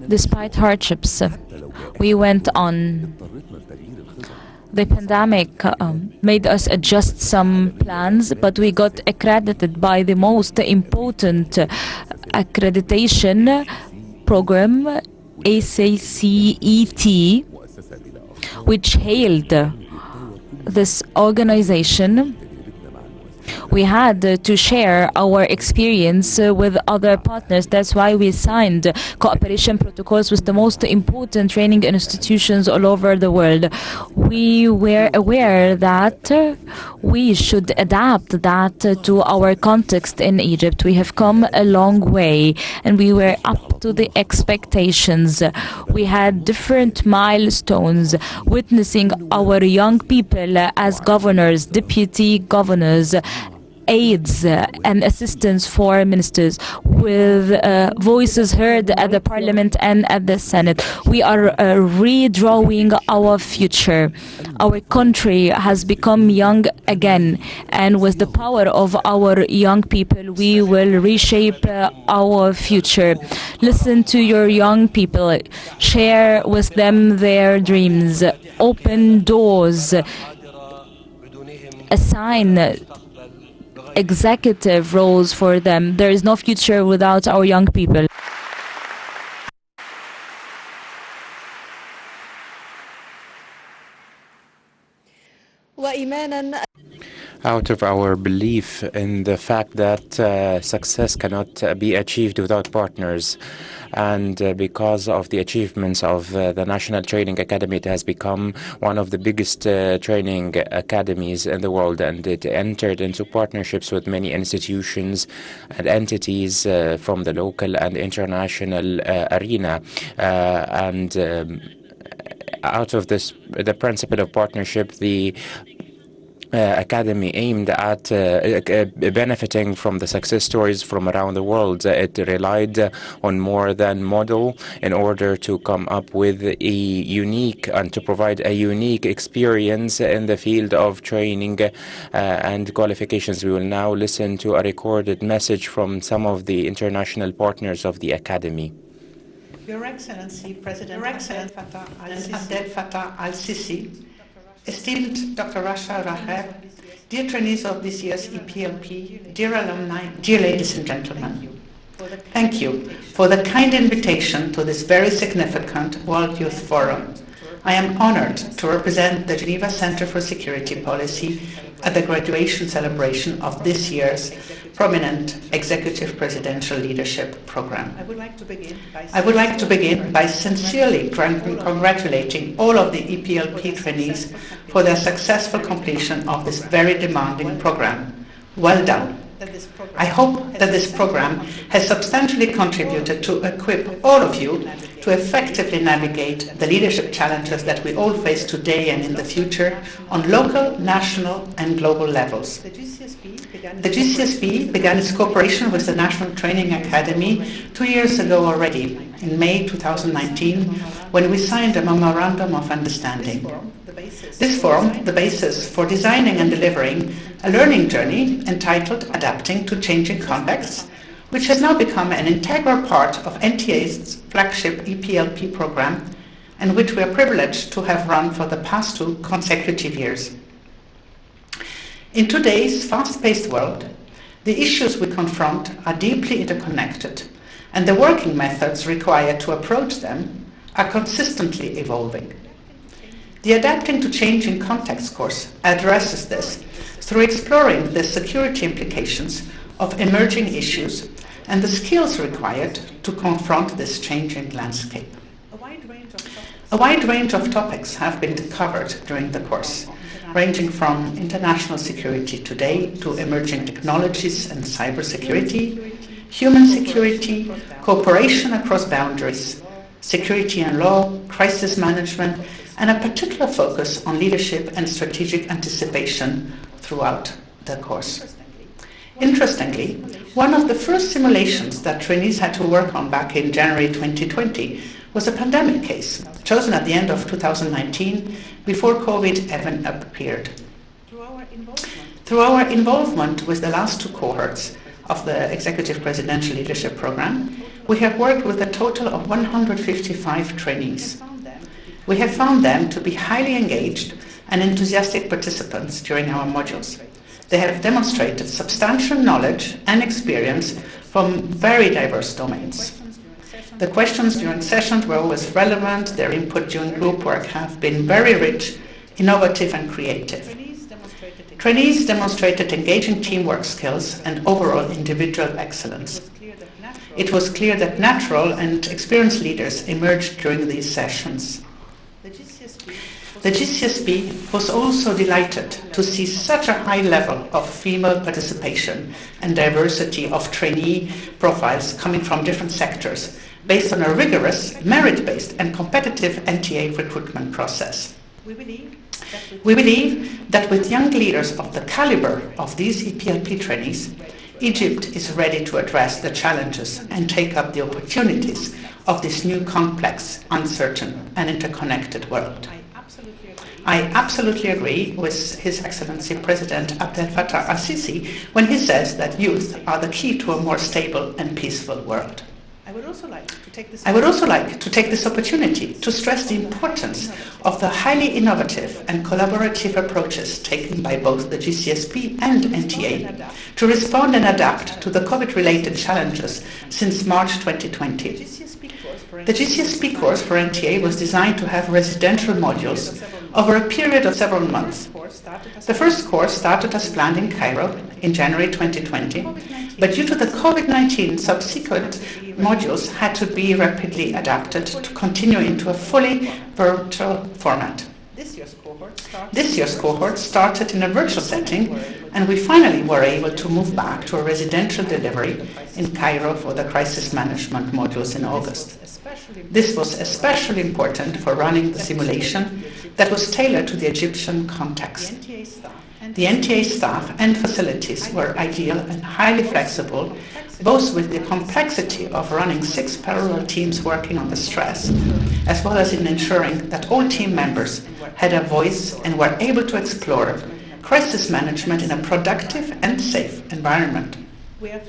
Despite hardships, we went on. The pandemic made us adjust some plans, but we got accredited by the most important accreditation program, ACCET, which hailed this organization. We had to share our experience with other partners. That's why we signed cooperation protocols with the most important training institutions all over the world. We were aware that we should adapt that to our context in Egypt. We have come a long way and we were up to the expectations. We had different milestones, witnessing our young people as governors, deputy governors, aides and assistants for ministers, with voices heard at the parliament and at the Senate. We are redrawing our future. Our country has become young again, and with the power of our young people, we will reshape our future. Listen to your young people. Share with them their dreams. Open doors. Assign executive roles for them. There is no future without our young people. Out of our belief in the fact that success cannot be achieved without partners, and because of the achievements of the National Training Academy, it has become one of the biggest training academies in the world, and it entered into partnerships with many institutions and entities from the local and international arena. Out of this, the principle of partnership, the Academy aimed at benefiting from the success stories from around the world. It relied on more than model in order to come up with a unique and to provide a unique experience in the field of training and qualifications. We will now listen to a recorded message from some of the international partners of the Academy. Your Excellency, President Abdel Fattah al-Sisi, esteemed Dr. Rasha Raheb, dear trainees of this year's EPLP, dear alumni, dear ladies and gentlemen, thank you for the kind invitation to this very significant World Youth Forum. I am honored to represent the Geneva Center for Security Policy at the graduation celebration of this year's prominent executive presidential leadership program. I would like to begin by sincerely congratulating all of the EPLP trainees for their successful completion of this very demanding program. Well done. I hope that this program has substantially contributed to equip all of you to effectively navigate the leadership challenges that we all face today and in the future on local, national, and global levels. The GCSP began its cooperation with the National Training Academy 2 years ago already, in May 2019, when we signed a Memorandum of Understanding. This formed the basis for designing and delivering a learning journey entitled Adapting to Changing Contexts, which has now become an integral part of NTA's flagship EPLP program, and which we are privileged to have run for the past 2 consecutive years. In today's fast-paced world, the issues we confront are deeply interconnected, and the working methods required to approach them are consistently evolving. The Adapting to Changing Contexts course addresses this through exploring the security implications of emerging issues and the skills required to confront this changing landscape. A wide range of topics have been covered during the course, ranging from international security today to emerging technologies and cybersecurity, human security, cooperation across boundaries, security and law, crisis management, and a particular focus on leadership and strategic anticipation throughout the course. Interestingly, one of the first simulations that trainees had to work on back in January 2020 was a pandemic case, chosen at the end of 2019, before COVID even appeared. Through our involvement with the last 2 cohorts of the Executive Presidential Leadership Program, we have worked with a total of 155 trainees. We have found them to be highly engaged and enthusiastic participants during our modules. They have demonstrated substantial knowledge and experience from very diverse domains. The questions during sessions were always relevant. Their input during group work have been very rich, innovative, and creative. Trainees demonstrated engaging teamwork skills and overall individual excellence. It was clear that natural and experienced leaders emerged during these sessions. The GCSP was also delighted to see such a high level of female participation and diversity of trainee profiles coming from different sectors, based on a rigorous, merit-based and competitive NTA recruitment process. We believe that with young leaders of the caliber of these EPLP trainees, Egypt is ready to address the challenges and take up the opportunities of this new complex, uncertain and interconnected world. I absolutely agree with His Excellency President Abdel Fattah al-Sisi when he says that youth are the key to a more stable and peaceful world. I would also like to take this opportunity to stress the importance of the highly innovative and collaborative approaches taken by both the GCSP and NTA to respond and adapt to the COVID-related challenges since March 2020. The GCSP course for NTA was designed to have residential modules over a period of several months. The first course started as planned in Cairo in January 2020, but due to the COVID-19, subsequent modules had to be rapidly adapted to continue into a fully virtual format. This year's cohort started in a virtual setting, and we finally were able to move back to a residential delivery in Cairo for the crisis management modules in August. This was especially important for running the simulation that was tailored to the Egyptian context. The NTA staff and facilities were ideal and highly flexible, both with the complexity of running 6 parallel teams working on the stress, as well as in ensuring that all team members had a voice and were able to explore crisis management in a productive and safe environment. We are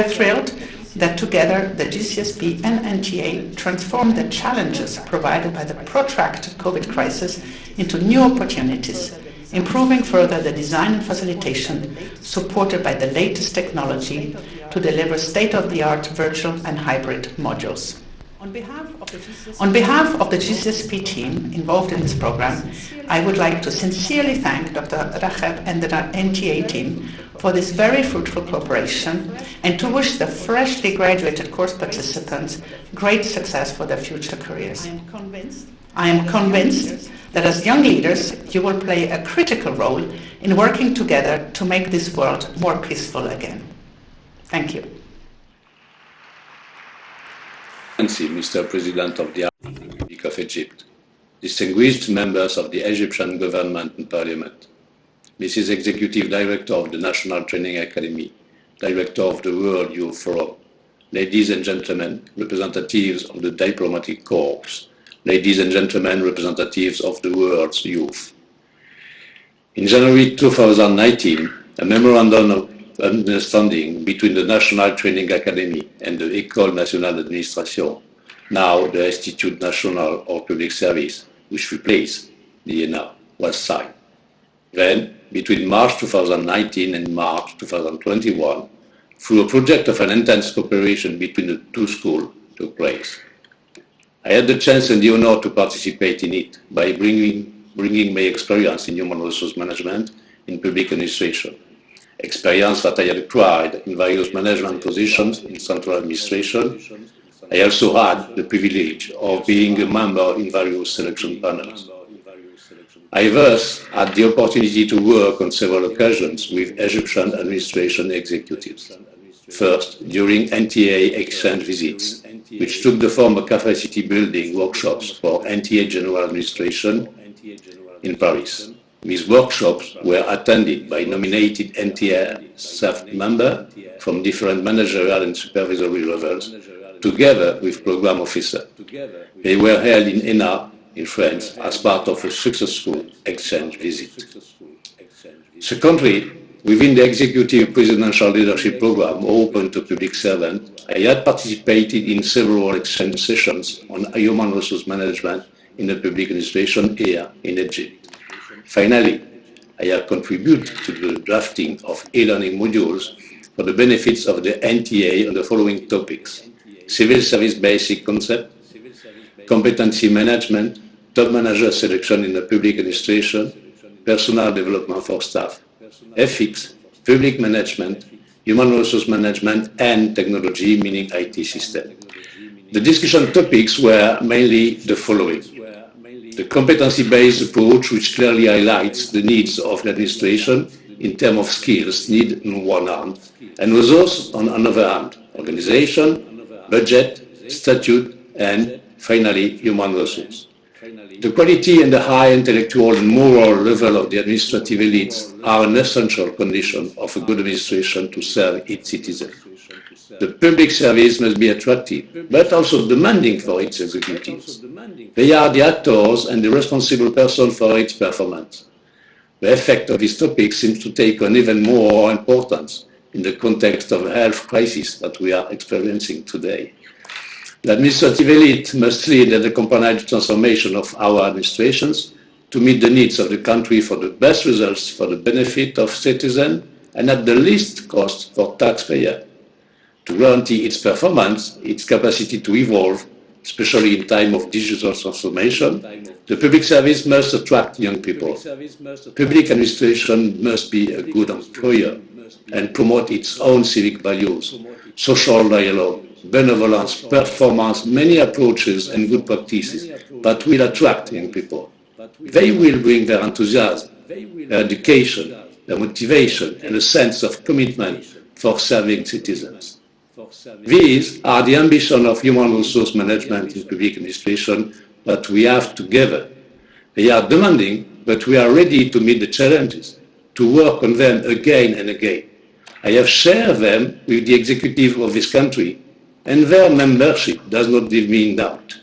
thrilled that together the GCSP and NTA transformed the challenges provided by the protracted COVID crisis into new opportunities, improving further the design and facilitation supported by the latest technology to deliver state-of-the-art virtual and hybrid modules. On behalf of the GCSP team involved in this program, I would like to sincerely thank Dr. Racheb and the NTA team for this very fruitful cooperation and to wish the freshly graduated course participants great success for their future careers. I am convinced that as young leaders, you will play a critical role in working together to make this world more peaceful again. Thank you. Mr. President of the Republic of Egypt, distinguished members of the Egyptian government and parliament, Mrs. Executive Director of the National Training Academy, Director of the World Youth Forum, ladies and gentlemen, representatives of the diplomatic corps, ladies and gentlemen, representatives of the world's youth. In January 2019, a memorandum of understanding between the National Training Academy and the École Nationale d'Administration, now the Institut National of Public Service, which replaced the ENA, was signed. Then, between March 2019 and March 2021, through a project of an intense cooperation between the two schools, took place. I had the chance and the honor to participate in it by bringing my experience in human resource management in public administration, experience that I had acquired in various management positions in central administration. I also had the privilege of being a member in various selection panels. I thus had the opportunity to work on several occasions with Egyptian administration executives. First, during NTA exchange visits, which took the form of capacity building workshops for NTA General Administration in Paris. These workshops were attended by nominated NTA staff members from different managerial and supervisory levels, together with program officers. They were held in ENA in France as part of a successful exchange visit. Secondly, within the Executive Presidential Leadership Program open to public servants, I had participated in several exchange sessions on human resource management in the public administration here in Egypt. Finally, I have contributed to the drafting of e-learning modules for the benefits of the NTA on the following topics: civil service basic concept, competency management, top manager selection in the public administration, personal development for staff, ethics, public management, human resource management, and technology, meaning IT system. The discussion topics were mainly the following: the competency-based approach, which clearly highlights the needs of the administration in terms of skills needed on one hand, and resources on another hand, organization, budget, statute, and finally, human resources. The quality and the high intellectual and moral level of the administrative elites are an essential condition of a good administration to serve its citizens. The public service must be attractive, but also demanding for its executives. They are the actors and the responsible person for its performance. The effect of this topic seems to take on even more importance in the context of a health crisis that we are experiencing today. The administrative elite must lead and accompany the transformation of our administrations to meet the needs of the country for the best results for the benefit of citizens and at the least cost for taxpayers. To guarantee its performance, its capacity to evolve, especially in time of digital transformation, the public service must attract young people. Public administration must be a good employer and promote its own civic values, social dialogue, benevolence, performance, many approaches and good practices that will attract young people. They will bring their enthusiasm, their education, their motivation, and a sense of commitment for serving citizens. These are the ambition of human resource management in public administration that we have together. They are demanding, but we are ready to meet the challenges, to work on them again and again. I have shared them with the executive of this country, and their membership does not leave me in doubt.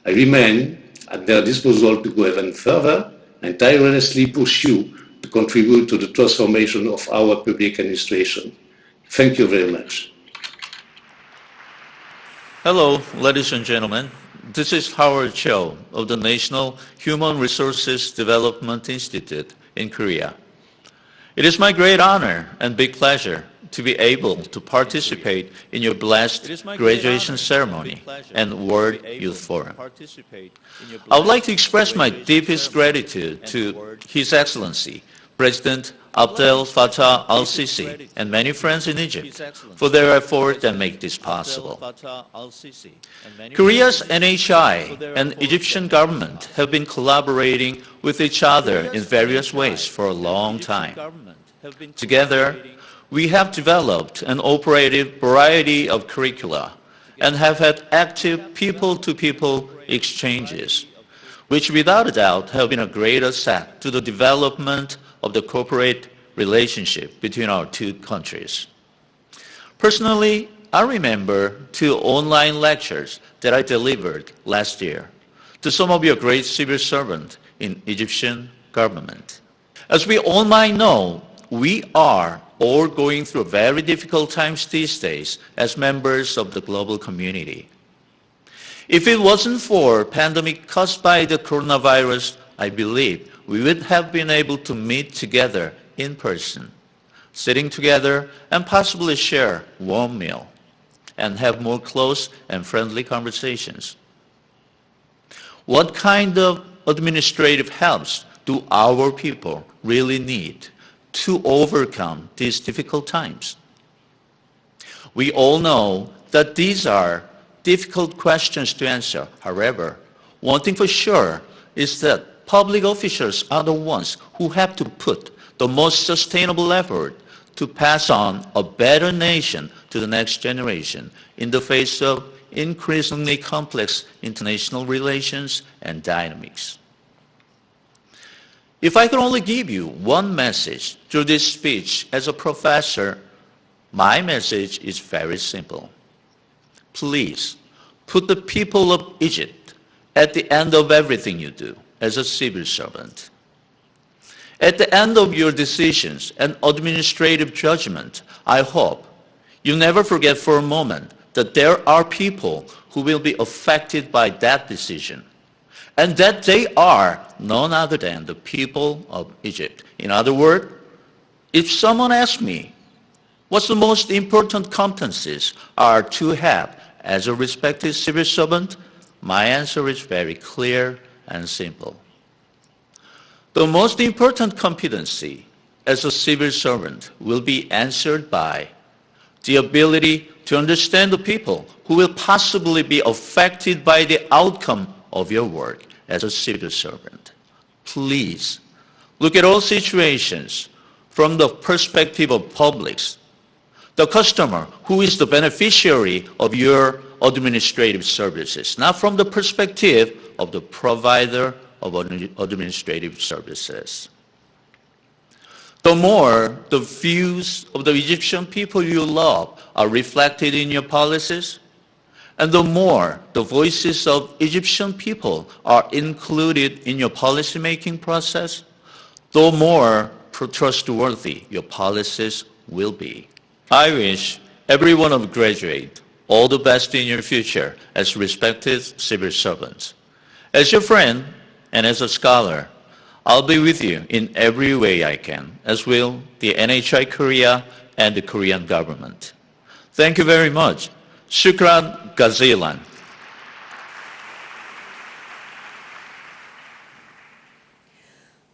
I remain at their disposal to go even further and tirelessly pursue to contribute to the transformation of our public administration. Thank you very much. Hello, ladies and gentlemen. This is Howard Cho of the National Human Resources Development Institute in Korea. It is my great honor and big pleasure to be able to participate in your blessed graduation ceremony and World Youth Forum. I would like to express my deepest gratitude to His Excellency, President Abdel Fattah al-Sisi, and many friends in Egypt for their effort that make this possible. Korea's NHI and Egyptian government have been collaborating with each other in various ways for a long time. Together, we have developed and operated a variety of curricula and have had active people-to-people exchanges, which without a doubt have been a great asset to the development of the corporate relationship between our two countries. Personally, I remember 2 online lectures that I delivered last year to some of your great civil servants in Egyptian government. As we all might know, we are all going through very difficult times these days as members of the global community. If it wasn't for pandemic caused by the coronavirus, I believe we would have been able to meet together in person, sitting together and possibly share warm meal and have more close and friendly conversations. What kind of administrative helps do our people really need to overcome these difficult times? We all know that these are difficult questions to answer. However, one thing for sure is that public officials are the ones who have to put the most sustainable effort to pass on a better nation to the next generation in the face of increasingly complex international relations and dynamics. If I could only give you one message through this speech as a professor, my message is very simple. Please put the people of Egypt at the end of everything you do as a civil servant. At the end of your decisions and administrative judgment, I hope you never forget for a moment that there are people who will be affected by that decision, and that they are none other than the people of Egypt. In other words, if someone asks me, what's the most important competencies are to have as a respected civil servant, my answer is very clear and simple. The most important competency as a civil servant will be answered by the ability to understand the people who will possibly be affected by the outcome of your work as a civil servant. Please look at all situations from the perspective of publics, the customer who is the beneficiary of your administrative services, not from the perspective of the provider of administrative services. The more the views of the Egyptian people you love are reflected in your policies, and the more the voices of Egyptian people are included in your policy-making process, the more trustworthy your policies will be. I wish every one of you graduate all the best in your future as respected civil servants. As your friend and as a scholar, I'll be with you in every way I can, as will the NHI Korea and the Korean government. Thank you very much. Shukran Gazilan.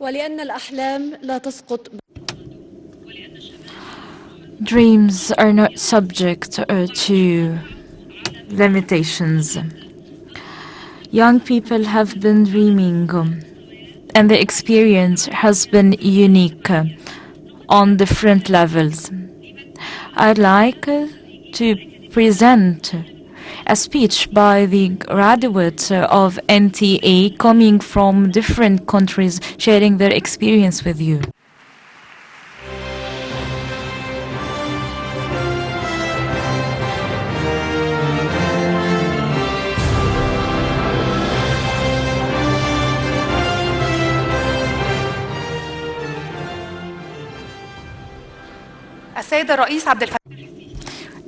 ولأن الأحلام لا تسقط. Dreams are not subject to limitations. Young people have been dreaming, and the experience has been unique on different levels. I'd like to present a speech by the graduates of NTA coming from different countries, sharing their experience with you. السيد الرئيس عبد الفتاح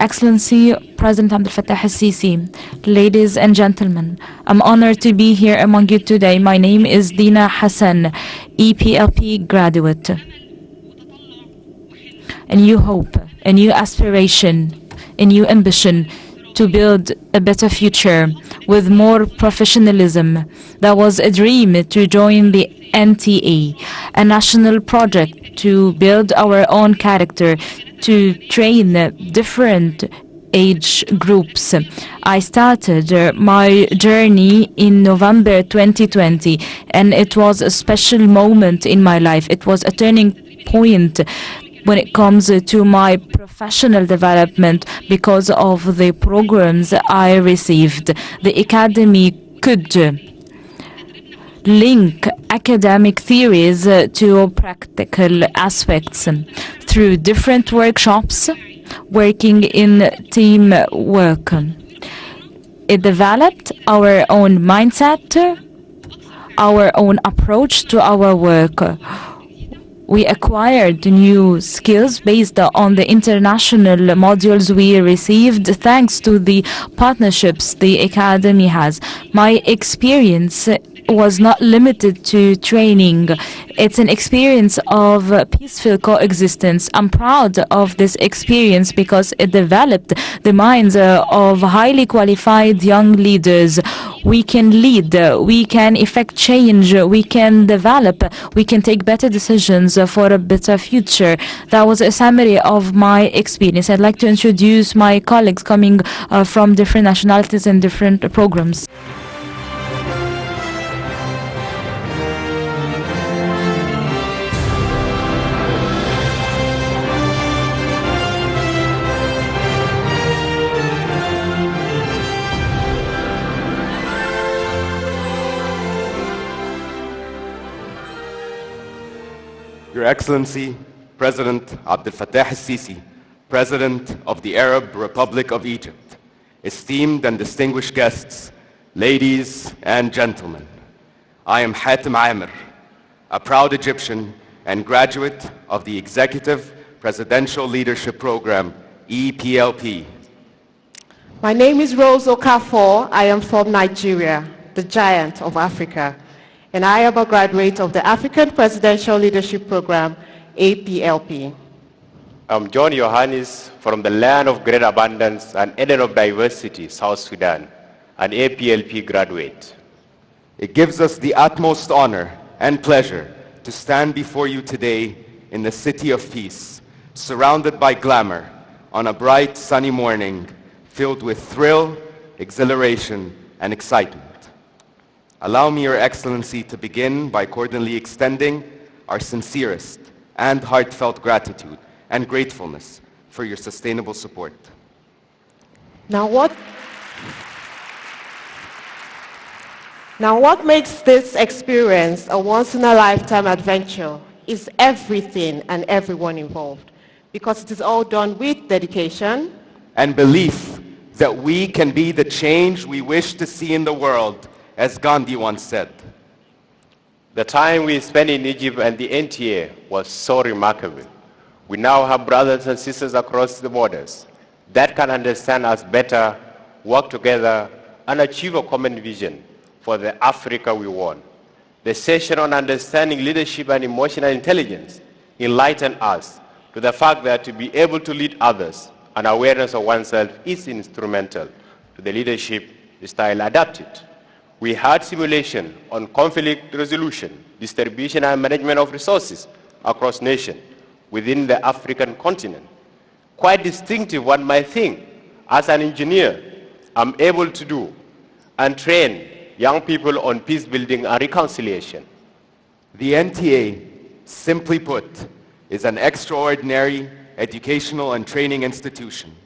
Excellency President Abdel Fattah al-Sisi, ladies and gentlemen, I'm honored to be here among you today. My name is Dina Hassan, EPLP graduate. A new hope, a new aspiration, a new ambition to build a better future with more professionalism. That was a dream to join the NTA, a national project to build our own character, to train different age groups. I started my journey in November 2020, and it was a special moment in my life. It was a turning point when it comes to my professional development because of the programs I received. The Academy could link academic theories to practical aspects through different workshops, working in teamwork. It developed our own mindset, our own approach to our work. We acquired new skills based on the international modules we received thanks to the partnerships the Academy has. My experience was not limited to training. It's an experience of peaceful coexistence. I'm proud of this experience because it developed the minds of highly qualified young leaders. We can lead, we can effect change, we can develop, we can take better decisions for a better future. That was a summary of my experience. I'd like to introduce my colleagues coming from different nationalities and different programs. Your Excellency, President Abdel Fattah al-Sisi, President of the Arab Republic of Egypt, esteemed and distinguished guests, ladies and gentlemen, I am Hatem Amir, a proud Egyptian and graduate of the Executive Presidential Leadership Program, EPLP. My name is Rose Okafor. I am from Nigeria, the giant of Africa, and I am a graduate of the African Presidential Leadership Program, APLP. I'm John Yohannes from the land of great abundance and Eden of diversity, South Sudan, an APLP graduate. It gives us the utmost honor and pleasure to stand before you today in the city of peace, surrounded by glamour, on a bright sunny morning filled with thrill, exhilaration, and excitement. Allow me, Your Excellency, to begin by cordially extending our sincerest and heartfelt gratitude and gratefulness for your sustainable support. Now what makes this experience a once-in-a-lifetime adventure is everything and everyone involved, because it is all done with dedication and belief that we can be the change we wish to see in the world, as Gandhi once said. The time we spent in Egypt and the NTA was so remarkable. We now have brothers and sisters across the borders that can understand us better, work together, and achieve a common vision for the Africa we want. The session on understanding leadership and emotional intelligence enlightened us to the fact that to be able to lead others and awareness of oneself is instrumental to the leadership style adapted. We had simulation on conflict resolution, distribution and management of resources across nations within the African continent. Quite distinctive, one might think. As an engineer, I'm able to do and train young people on peace building and reconciliation. The NTA, simply put, is an extraordinary educational and training institution.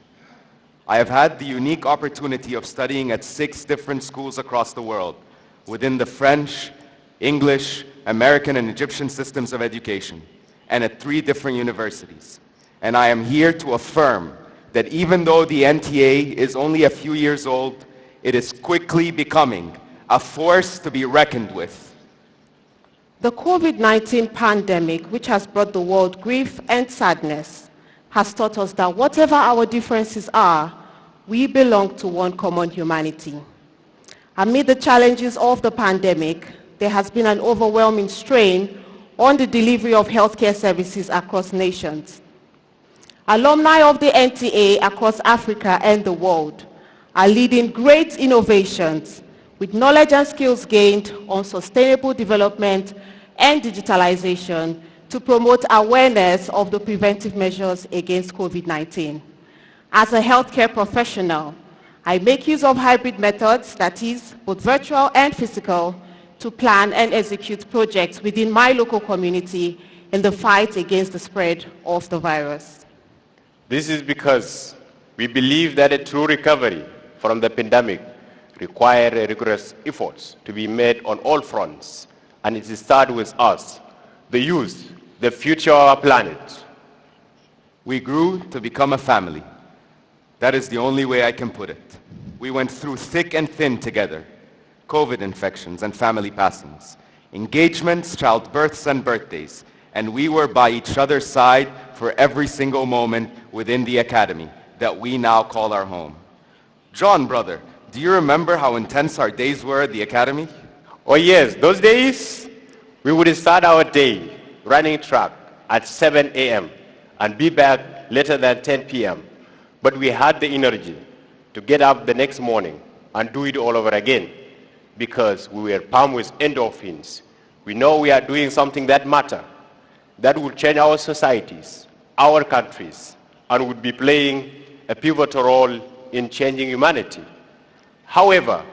I have had the unique opportunity of studying at 6 different schools across the world within the French, English, American, and Egyptian systems of education, and at 3 different universities. And I am here to affirm that even though the NTA is only a few years old, it is quickly becoming a force to be reckoned with. The COVID-19 pandemic, which has brought the world grief and sadness, has taught us that whatever our differences are, we belong to one common humanity. Amid the challenges of the pandemic, there has been an overwhelming strain on the delivery of healthcare services across nations. Alumni of the NTA across Africa and the world are leading great innovations with knowledge and skills gained on sustainable development and digitalization to promote awareness of the preventive measures against COVID-19. As a healthcare professional, I make use of hybrid methods, that is, both virtual and physical, to plan and execute projects within my local community in the fight against the spread of the virus. This is because we believe that a true recovery from the pandemic requires rigorous efforts to be made on all fronts, and it starts with us, the youth, the future of our planet. We grew to become a family. That is the only way I can put it. We went through thick and thin together, COVID infections and family passings, engagements, childbirths, and birthdays, and we were by each other's side for every single moment within the academy that we now call our home. John, brother, do you remember how intense our days were at the academy? Oh yes, those days, we would start our day running track at 7 a.m. and be back later than 10 p.m. But we had the energy to get up the next morning and do it all over again because we were pumped with endorphins. We know we are doing something that matters, that will change our societies, our countries, and would be playing a pivotal role in changing humanity. However,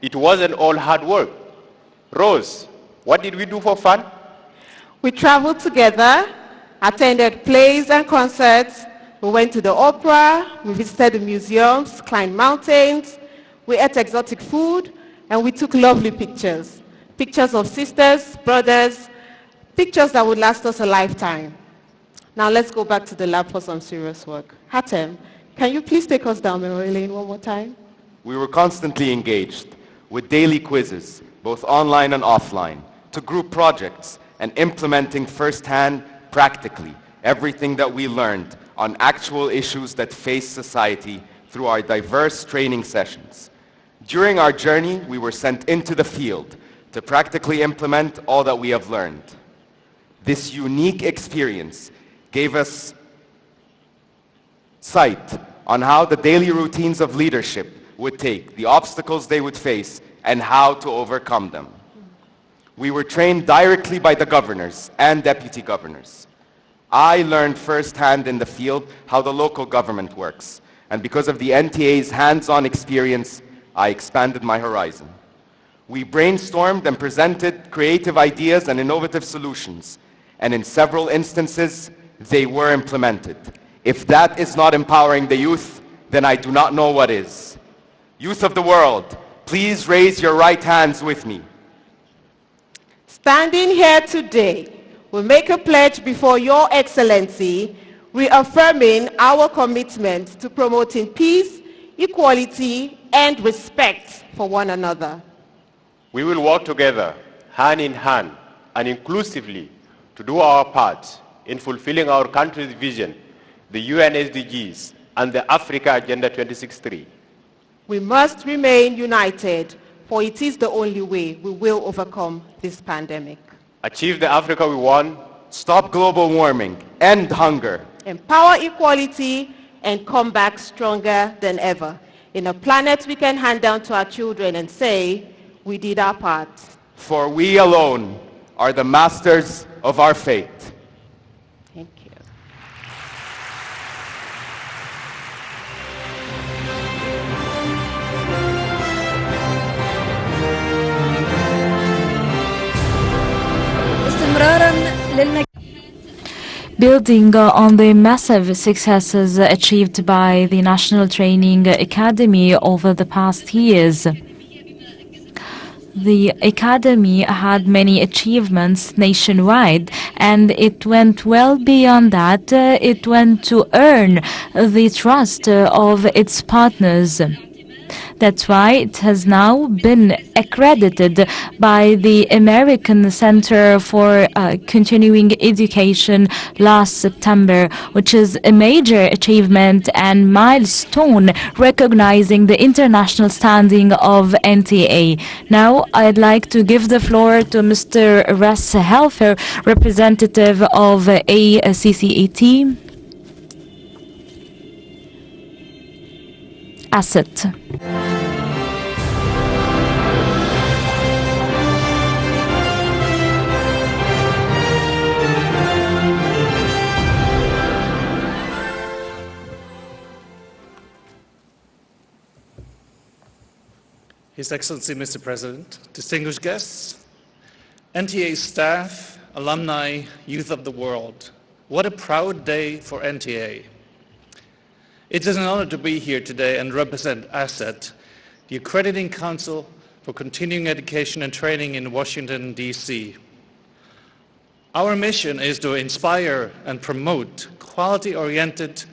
it wasn't all hard work. Rose, what did we do for fun? We traveled together, attended plays and concerts. We went to the opera, we visited the museums, climbed mountains, we ate exotic food, and we took lovely pictures. Pictures of sisters, brothers, pictures that would last us a lifetime. Now let's go back to the lab for some serious work. Hatem, can you please take us down memory lane one more time? We were constantly engaged with daily quizzes, both online and offline, to group projects and implementing firsthand, practically, everything that we learned on actual issues that face society through our diverse training sessions. During our journey, we were sent into the field to practically implement all that we have learned. This unique experience gave us sight on how the daily routines of leadership would take, the obstacles they would face, and how to overcome them. We were trained directly by the governors and deputy governors. I learned firsthand in the field how the local government works, and because of the NTA's hands-on experience, I expanded my horizon. We brainstormed and presented creative ideas and innovative solutions, and in several instances, they were implemented. If that is not empowering the youth, then I do not know what is. Youth of the world, please raise your right hands with me. Standing here today, we make a pledge before Your Excellency, reaffirming our commitment to promoting peace, equality, and respect for one another. We will work together, hand in hand, and inclusively to do our part in fulfilling our country's vision, the UN SDGs, and the Africa Agenda 2063. We must remain united, for it is the only way we will overcome this pandemic. Achieve the Africa we want, stop global warming, end hunger, empower equality, and come back stronger than ever. In a planet we can hand down to our children and say, we did our part. For we alone are the masters of our fate. Thank you. Building on the massive successes achieved by the National Training Academy over the past years, the Academy had many achievements nationwide, and it went well beyond that. It went to earn the trust of its partners. That's why it has now been accredited by the American Center for Continuing Education last September, which is a major achievement and milestone recognizing the international standing of NTA. Now I'd like to give the floor to Mr. Ras Helfer, representative of ACCET. asset. His Excellency, Mr. President, distinguished guests, NTA staff, alumni, youth of the world, what a proud day for NTA. It is an honor to be here today and represent ASSET, the Accrediting Council for Continuing Education and Training in Washington, D.C. Our mission is to inspire and promote quality-oriented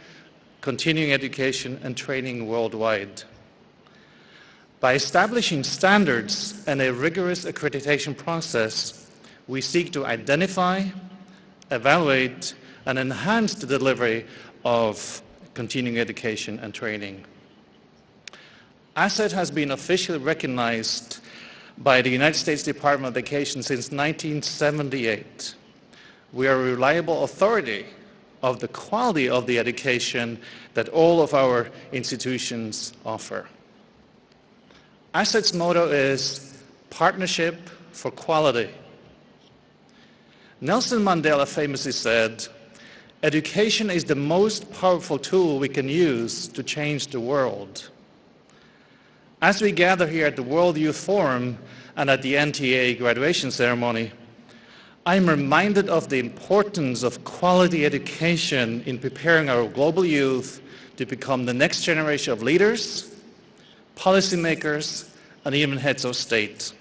continuing education and training worldwide. By establishing standards and a rigorous accreditation process, we seek to identify, evaluate, and enhance the delivery of continuing education and training. ASSET has been officially recognized by the United States Department of Education since 1978. We are a reliable authority of the quality of the education that all of our institutions offer. ASSET's motto is Partnership for Quality. Nelson Mandela famously said, "Education is the most powerful tool we can use to change the world." As we gather here at the World Youth Forum and at the NTA graduation ceremony, I'm reminded of the importance of quality education in preparing our global youth to become the next generation of leaders, policymakers, and even heads of state.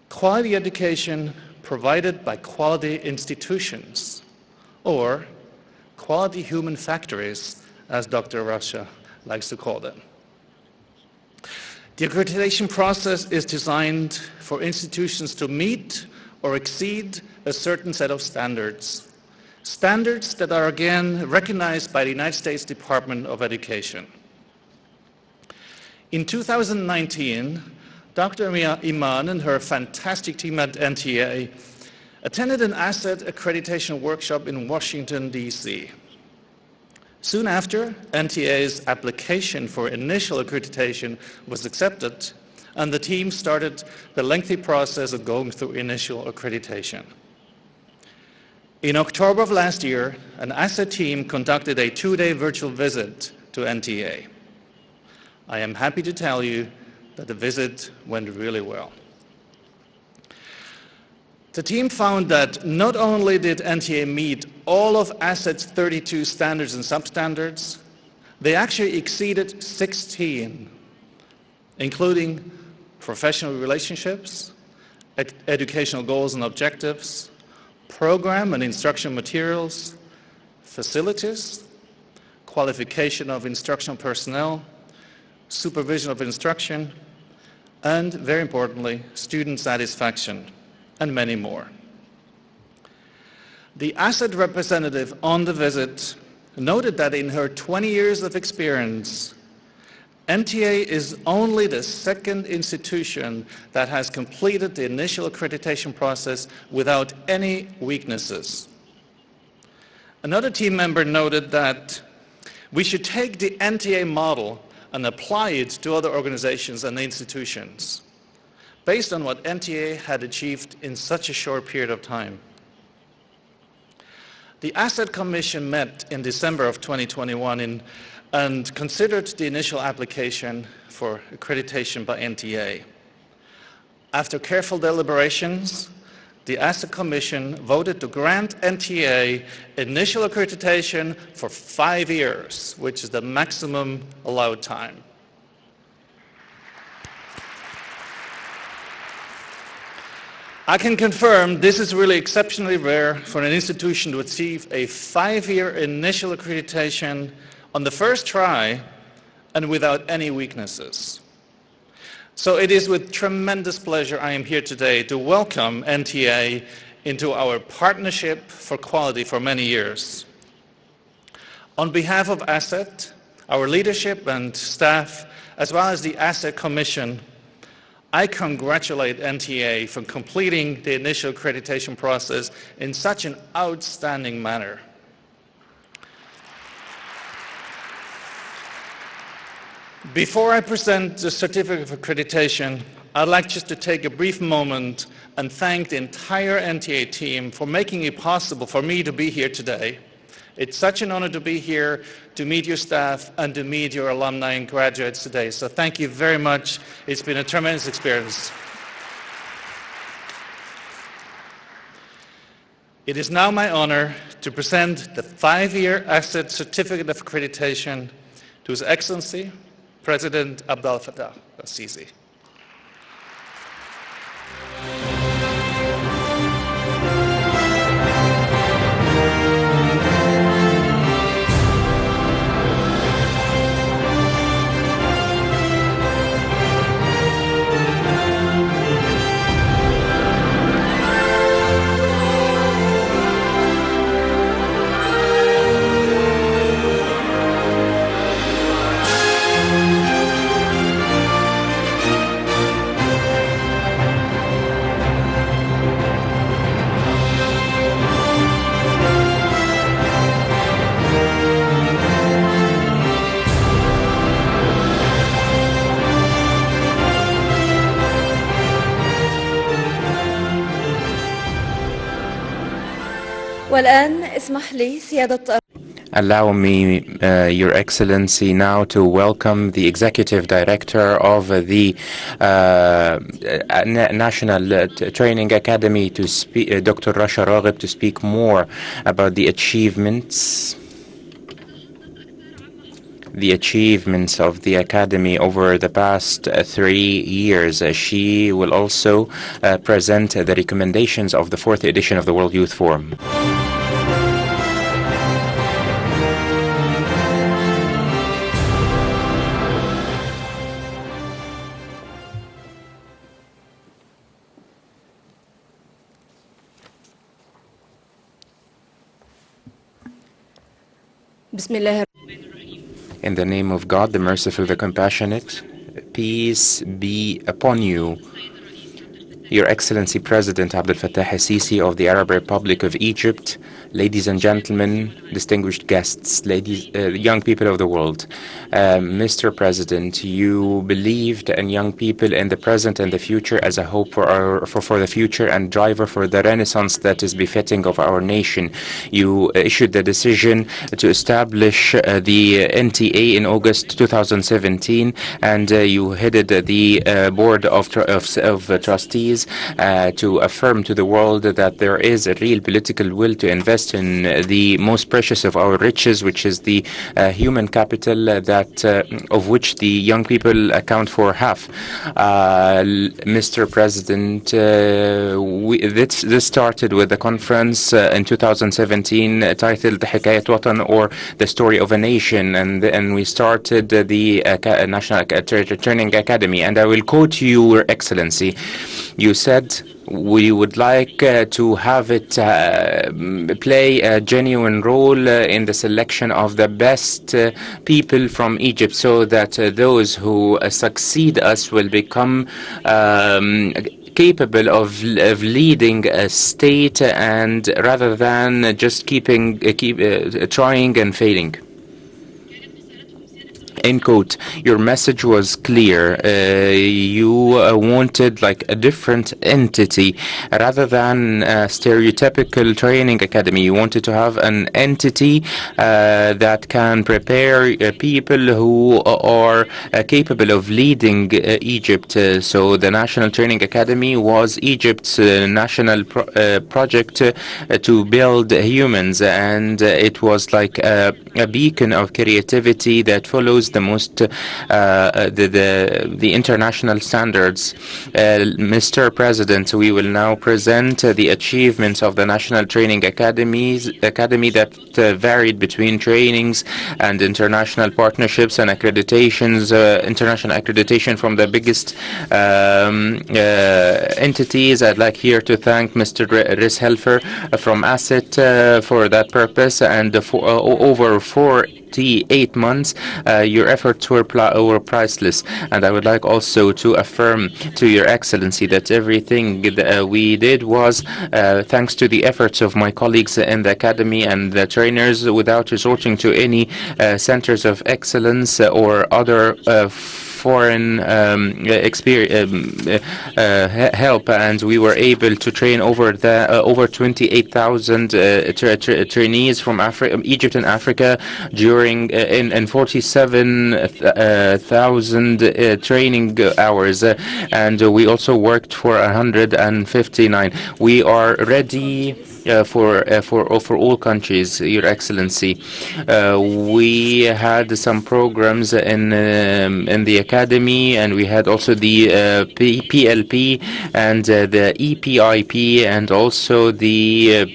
Quality education provided by quality institutions, or quality human factories, as Dr. Rasha likes to call them. The accreditation process is designed for institutions to meet or exceed a certain set of standards. Standards that are again recognized by the United States Department of Education. In 2019, Dr. Iman and her fantastic team at NTA attended an ASSET accreditation workshop in Washington, D.C. Soon after, NTA's application for initial accreditation was accepted, and the team started the lengthy process of going through initial accreditation. In October of last year, an ASSET team conducted a 2-day virtual visit to NTA. I am happy to tell you that the visit went really well. The team found that not only did NTA meet all of ASSET's 32 standards and substandards, they actually exceeded 16, including professional relationships, educational goals and objectives, program and instruction materials, facilities, qualification of instructional personnel, supervision of instruction, and, very importantly, student satisfaction, and many more. The ASSET representative on the visit noted that in her 20 years of experience, NTA is only the second institution that has completed the initial accreditation process without any weaknesses. Another team member noted that we should take the NTA model and apply it to other organizations and institutions, based on what NTA had achieved in such a short period of time. The ASSET Commission met in December of 2021 and considered the initial application for accreditation by NTA. After careful deliberations, the ASSET Commission voted to grant NTA initial accreditation for 5 years, which is the maximum allowed time. I can confirm this is really exceptionally rare for an institution to achieve a 5-year initial accreditation on the first try and without any weaknesses. So it is with tremendous pleasure I am here today to welcome NTA into our partnership for quality for many years. On behalf of ASSET, our leadership and staff, as well as the ASSET Commission, I congratulate NTA for completing the initial accreditation process in such an outstanding manner. Before I present the certificate of accreditation, I'd like just to take a brief moment and thank the entire NTA team for making it possible for me to be here today. It's such an honor to be here, to meet your staff, and to meet your alumni and graduates today. So thank you very much. It's been a tremendous experience. It is now my honor to present the 5-year Asset Certificate of Accreditation to His Excellency, President Abdel Fattah al-Sisi. والآن اسمح لي سيادة Allow me, Your Excellency, now to welcome the Executive Director of the National Training Academy, to speak, Dr. Rasha Raghib, to speak more about the achievements of the Academy over the past 3 years. She will also present the recommendations of the 4th edition of the World Youth Forum. In the name of God, the merciful, the compassionate, peace be upon you. Your Excellency President Abdel Fattah al-Sisi of the Arab Republic of Egypt, ladies and gentlemen, distinguished guests, young people of the world. Mr. President, you believed in young people in the present and the future as a hope for the future and driver for the renaissance that is befitting of our nation. You issued the decision to establish the NTA in August 2017, and you headed the board of trustees to affirm to the world that there is a real political will to invest in the most precious of our riches, which is the human capital, that of which the young people account for half. Mr. President, this started with the conference in 2017 titled Hikayat Watan, or The Story of a Nation, and we started the National Training Academy. And I will quote you, Your Excellency. You said, we would like to have it play a genuine role in the selection of the best people from Egypt, so that those who succeed us will become capable of leading a state, and rather than just trying and failing. End quote. Your message was clear. You wanted like a different entity rather than a stereotypical training academy. You wanted to have an entity that can prepare people who are capable of leading Egypt. So the National Training Academy was Egypt's national project to build humans, and it was like a beacon of creativity that follows the most the international standards. Mr. President, we will now present the achievements of the National Training Academy that varied between trainings and international partnerships and accreditations, international accreditation from the biggest entities. I'd like here to thank Mr. Rhys Helfer from Asset for that purpose, and for over 4 28 months, your efforts were priceless. And I would like also to affirm to Your Excellency that everything that we did was thanks to the efforts of my colleagues in the Academy and the trainers, without resorting to any centers of excellence or other foreign help, and we were able to train over 28,000 trainees from Egypt and Africa during in 47,000 training hours, and we also worked for 159. We are ready for all countries, Your Excellency. We had some programs in the Academy, and we had also the PLP and the EPIP and also the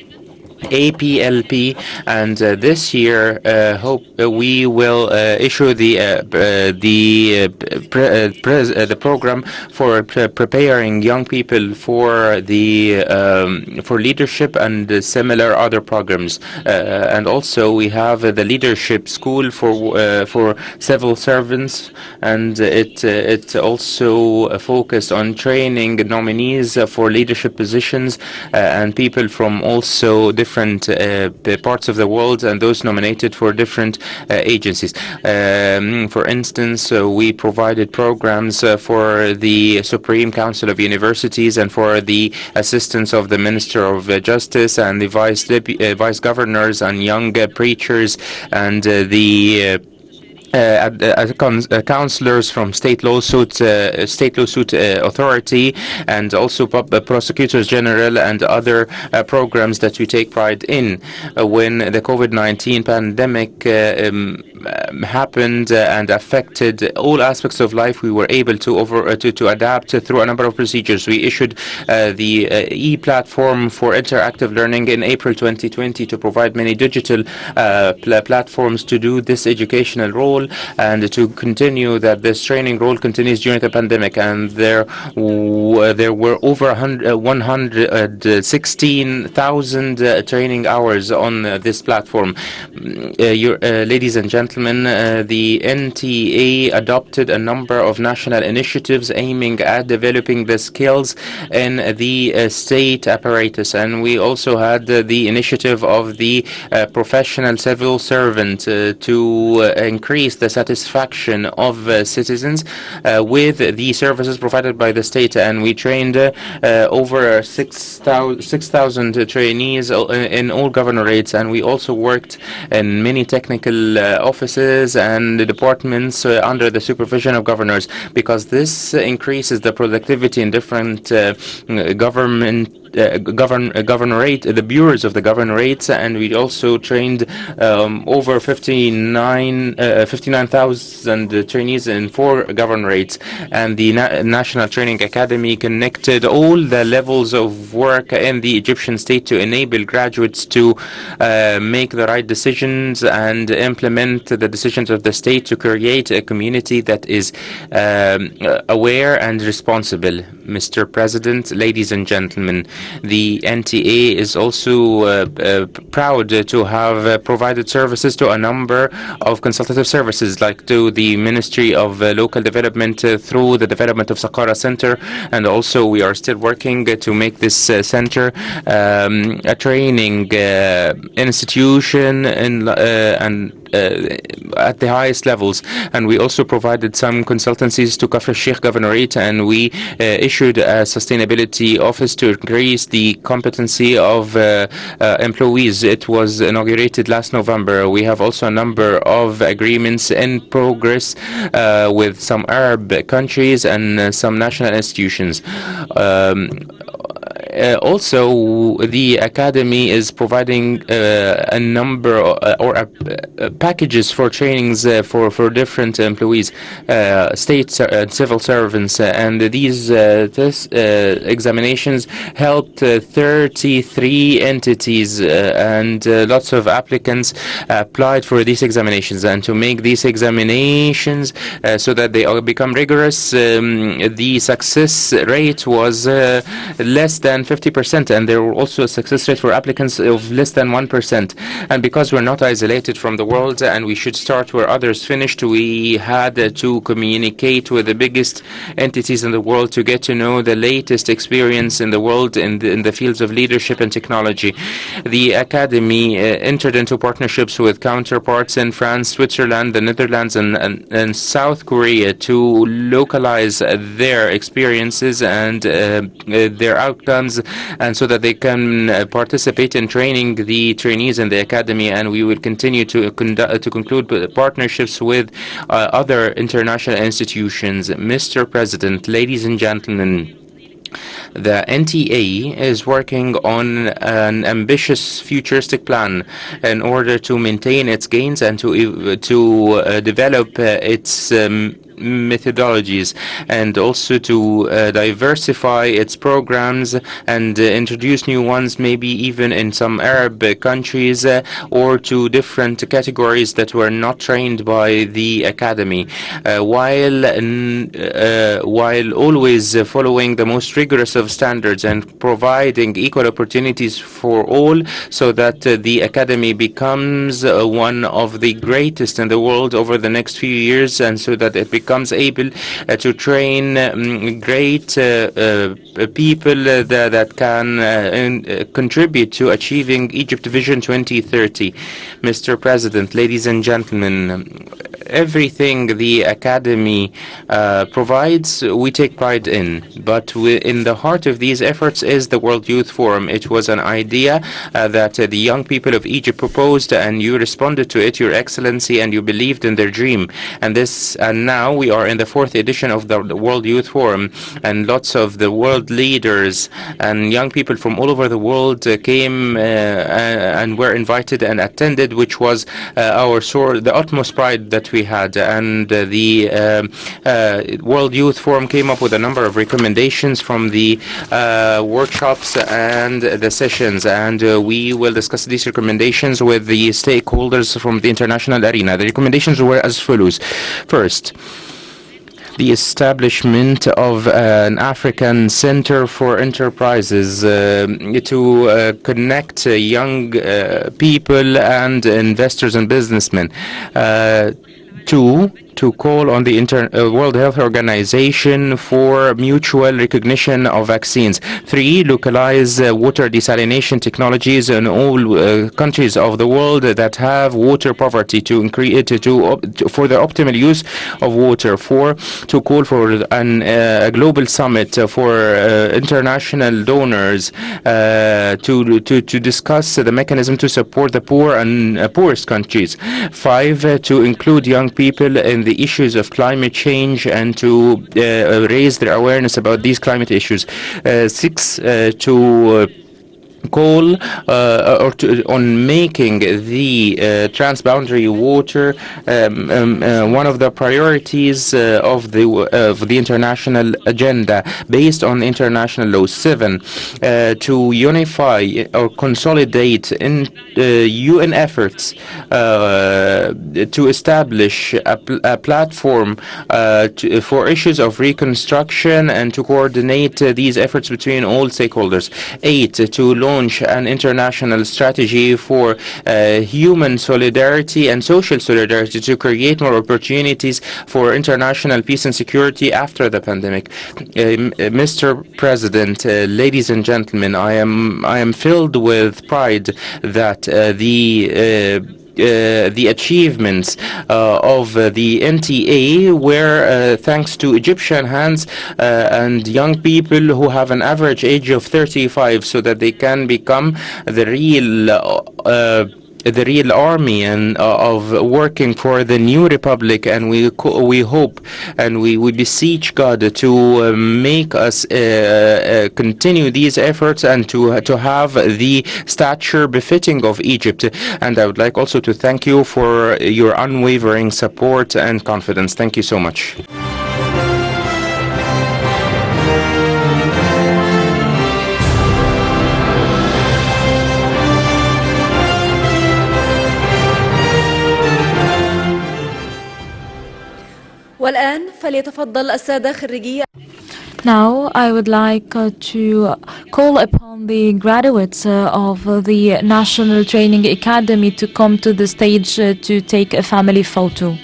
APLP, and this year hope we will issue the program for preparing young people for the for leadership and similar other programs, and also we have the leadership school for civil servants, and it also focused on training nominees for leadership positions and people from also different parts of the world, and those nominated for different agencies. For instance, we provided programs for the Supreme Council of Universities and for the assistance of the Minister of Justice and the vice governors and young preachers and the counselors from State Lawsuit Authority, and also prosecutors general and other programs that we take pride in. When the COVID-19 pandemic happened and affected all aspects of life, we were able to adapt through a number of procedures. We issued the e-platform for interactive learning in April 2020 to provide many digital platforms to do this educational role and to continue that this training role continues during the pandemic. And there were over 116,000 training hours on this platform. Ladies and gentlemen, the NTA adopted a number of national initiatives aiming at developing the skills in the state apparatus, and we also had the initiative of the professional civil servant to increase the satisfaction of citizens with the services provided by the state, and we trained over 6,000 trainees in all governorates, and we also worked in many technical offices and departments under the supervision of governors, because this increases the productivity in different the bureaus of the governorates, and we also trained over 59,000 trainees in 4 governorates, and the National Training Academy connected all the levels of work in the Egyptian state to enable graduates to make the right decisions and implement the decisions of the state to create a community that is aware and responsible. Mr. President, ladies and gentlemen, the NTA is also proud to have provided services to a number of consultative services, like to the Ministry of Local Development through the development of Saqqara Center, and also we are still working to make this center a training institution and at the highest levels. And we also provided some consultancies to Kafr Sheikh Governorate, and we issued a sustainability office to increase the competency of employees. It was inaugurated last November. We have also a number of agreements in progress with some Arab countries and some national institutions. Also, the Academy is providing a number or packages for trainings for different employees, state and civil servants, and these examinations helped 33 entities, and lots of applicants applied for these examinations. And to make these examinations so that they all become rigorous, the success rate was less than than 50%, and there were also a success rate for applicants of less than 1%. And because we're not isolated from the world and we should start where others finished, we had to communicate with the biggest entities in the world to get to know the latest experience in the world in the fields of leadership and technology. The Academy entered into partnerships with counterparts in France, Switzerland, the Netherlands, and South Korea to localize their experiences and their outcomes, and so that they can participate in training the trainees in the Academy. And we will continue to conclude partnerships with other international institutions. Mr. President, ladies and gentlemen, the NTA is working on an ambitious futuristic plan in order to maintain its gains and to develop its methodologies, and also to diversify its programs and introduce new ones, maybe even in some Arab countries, or to different categories that were not trained by the Academy, while always following the most rigorous of standards and providing equal opportunities for all, so that the Academy becomes one of the greatest in the world over the next few years, and so that it becomes able to train great people that can contribute to achieving Egypt Vision 2030. Mr. President, ladies and gentlemen, everything the Academy provides, we take pride in. But in the heart of these efforts is the World Youth Forum. It was an idea that the young people of Egypt proposed, and you responded to it, Your Excellency, and you believed in their dream. And now we are in the 4th edition of the World Youth Forum, and lots of the world leaders and young people from all over the world came and were invited and attended, which was the utmost pride that we had. And the World Youth Forum came up with a number of recommendations from the workshops and the sessions, and we will discuss these recommendations with the stakeholders from the international arena. The recommendations were as follows. First, the establishment of an African Center for Enterprises to connect young people and investors and businessmen. Two, to call on the World Health Organization for mutual recognition of vaccines. 3, localize water desalination technologies in all countries of the world that have water poverty for the optimal use of water. 4, to call for a global summit for international donors to discuss the mechanism to support the poor and poorest countries. 5, to include young people in the issues of climate change and to raise their awareness about these climate issues. 6, to call on making the transboundary water one of the priorities of the international agenda based on international law. 7, to unify or consolidate in UN efforts to establish a platform for issues of reconstruction and to coordinate these efforts between all stakeholders. 8, to launch an international strategy for human solidarity and social solidarity to create more opportunities for international peace and security after the pandemic. Mr. President, ladies and gentlemen, I am filled with pride that the achievements of the NTA were thanks to Egyptian hands and young people who have an average age of 35, so that they can become the real army and of working for the new republic. And we hope and we beseech God to make us continue these efforts and to have the stature befitting of Egypt. And I would like also to thank you for your unwavering support and confidence. Thank you so much. والآن فليتفضل السادة خريجي Now, I would like to call upon the graduates of the National Training Academy to come to the stage to take a family photo.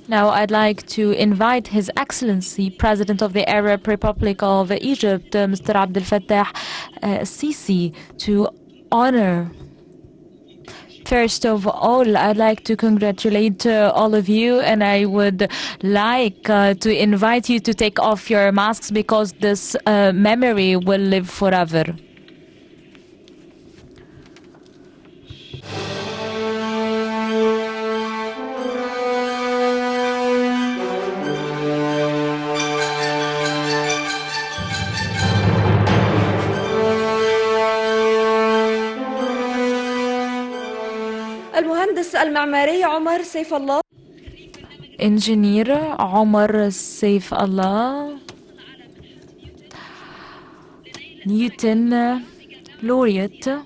Now I'd like to invite His Excellency, President of the Arab Republic of Egypt, Mr. Abdel Fattah Sisi, to honor. First of all, I'd like to congratulate all of you, and I would like to invite you to take off your masks because this memory will live forever. المهندس المعماري عمر سيف الله. Engineer Omar Saif Allah. Newton Laureate,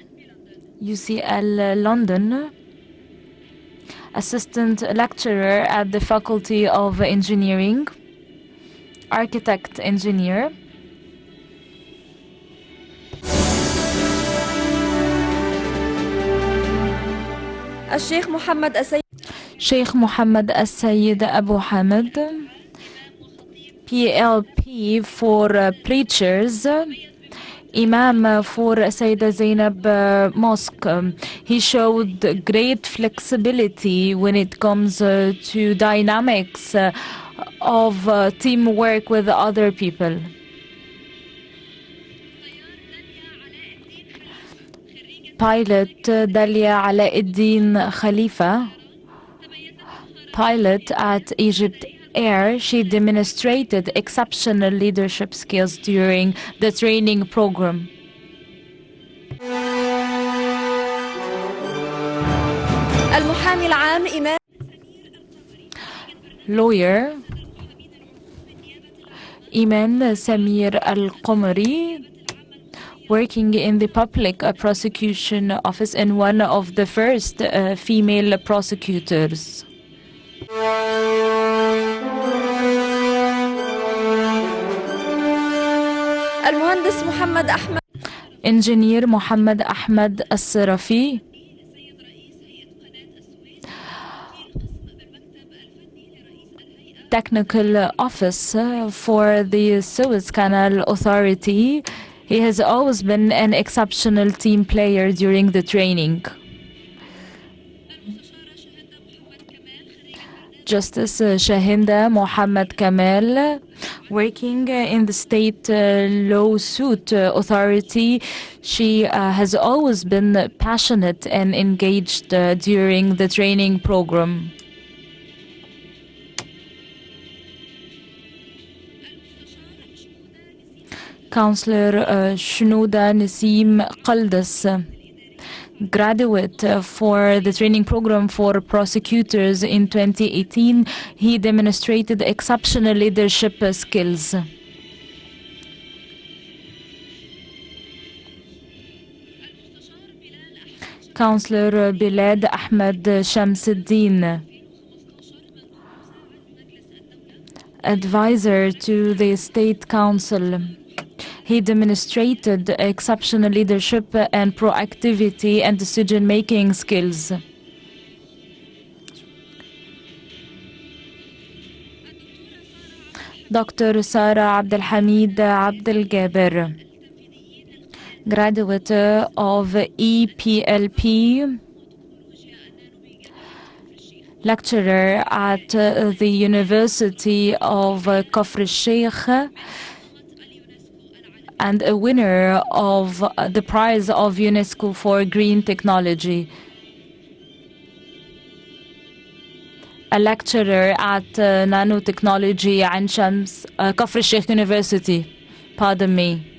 UCL London. Assistant Lecturer at the Faculty of Engineering. Architect Engineer. الشيخ محمد السيد. Sheikh Muhammad Al-Sayyid Abu Hamid, PLP for preachers, Imam for Sayyida Zainab Mosque. He showed great flexibility when it comes to dynamics of teamwork with other people. Pilot Dalia Alauddin Khalifa, pilot at Egypt Air. She demonstrated exceptional leadership skills during the training program. المحامي العام إمام. Lawyer Iman Samir Al-Qamari, working in the public prosecution office and one of the first female prosecutors. المهندس محمد أحمد. Engineer Muhammad Ahmad As-Sarafi, Technical Office for the Suez Canal Authority. He has always been an exceptional team player during the training. Justice Shahinda Mohammed Kamal, working in the State Lawsuit Authority. She has always been passionate and engaged during the training program. Counselor Shnouda Nasim Qaldas, graduate for the training program for prosecutors in 2018. He demonstrated exceptional leadership skills. Councillor Bilad Ahmed Shamsuddin, advisor to the State Council. He demonstrated exceptional leadership and proactivity and decision-making skills. Dr. Sarah Abdelhamid Abdelgaber, graduate of EPLP, lecturer at the University of Kafr al-Sheikh, and a winner of the prize of UNESCO for green technology. A lecturer at nanotechnology at Kafr al-Sheikh University. Pardon me.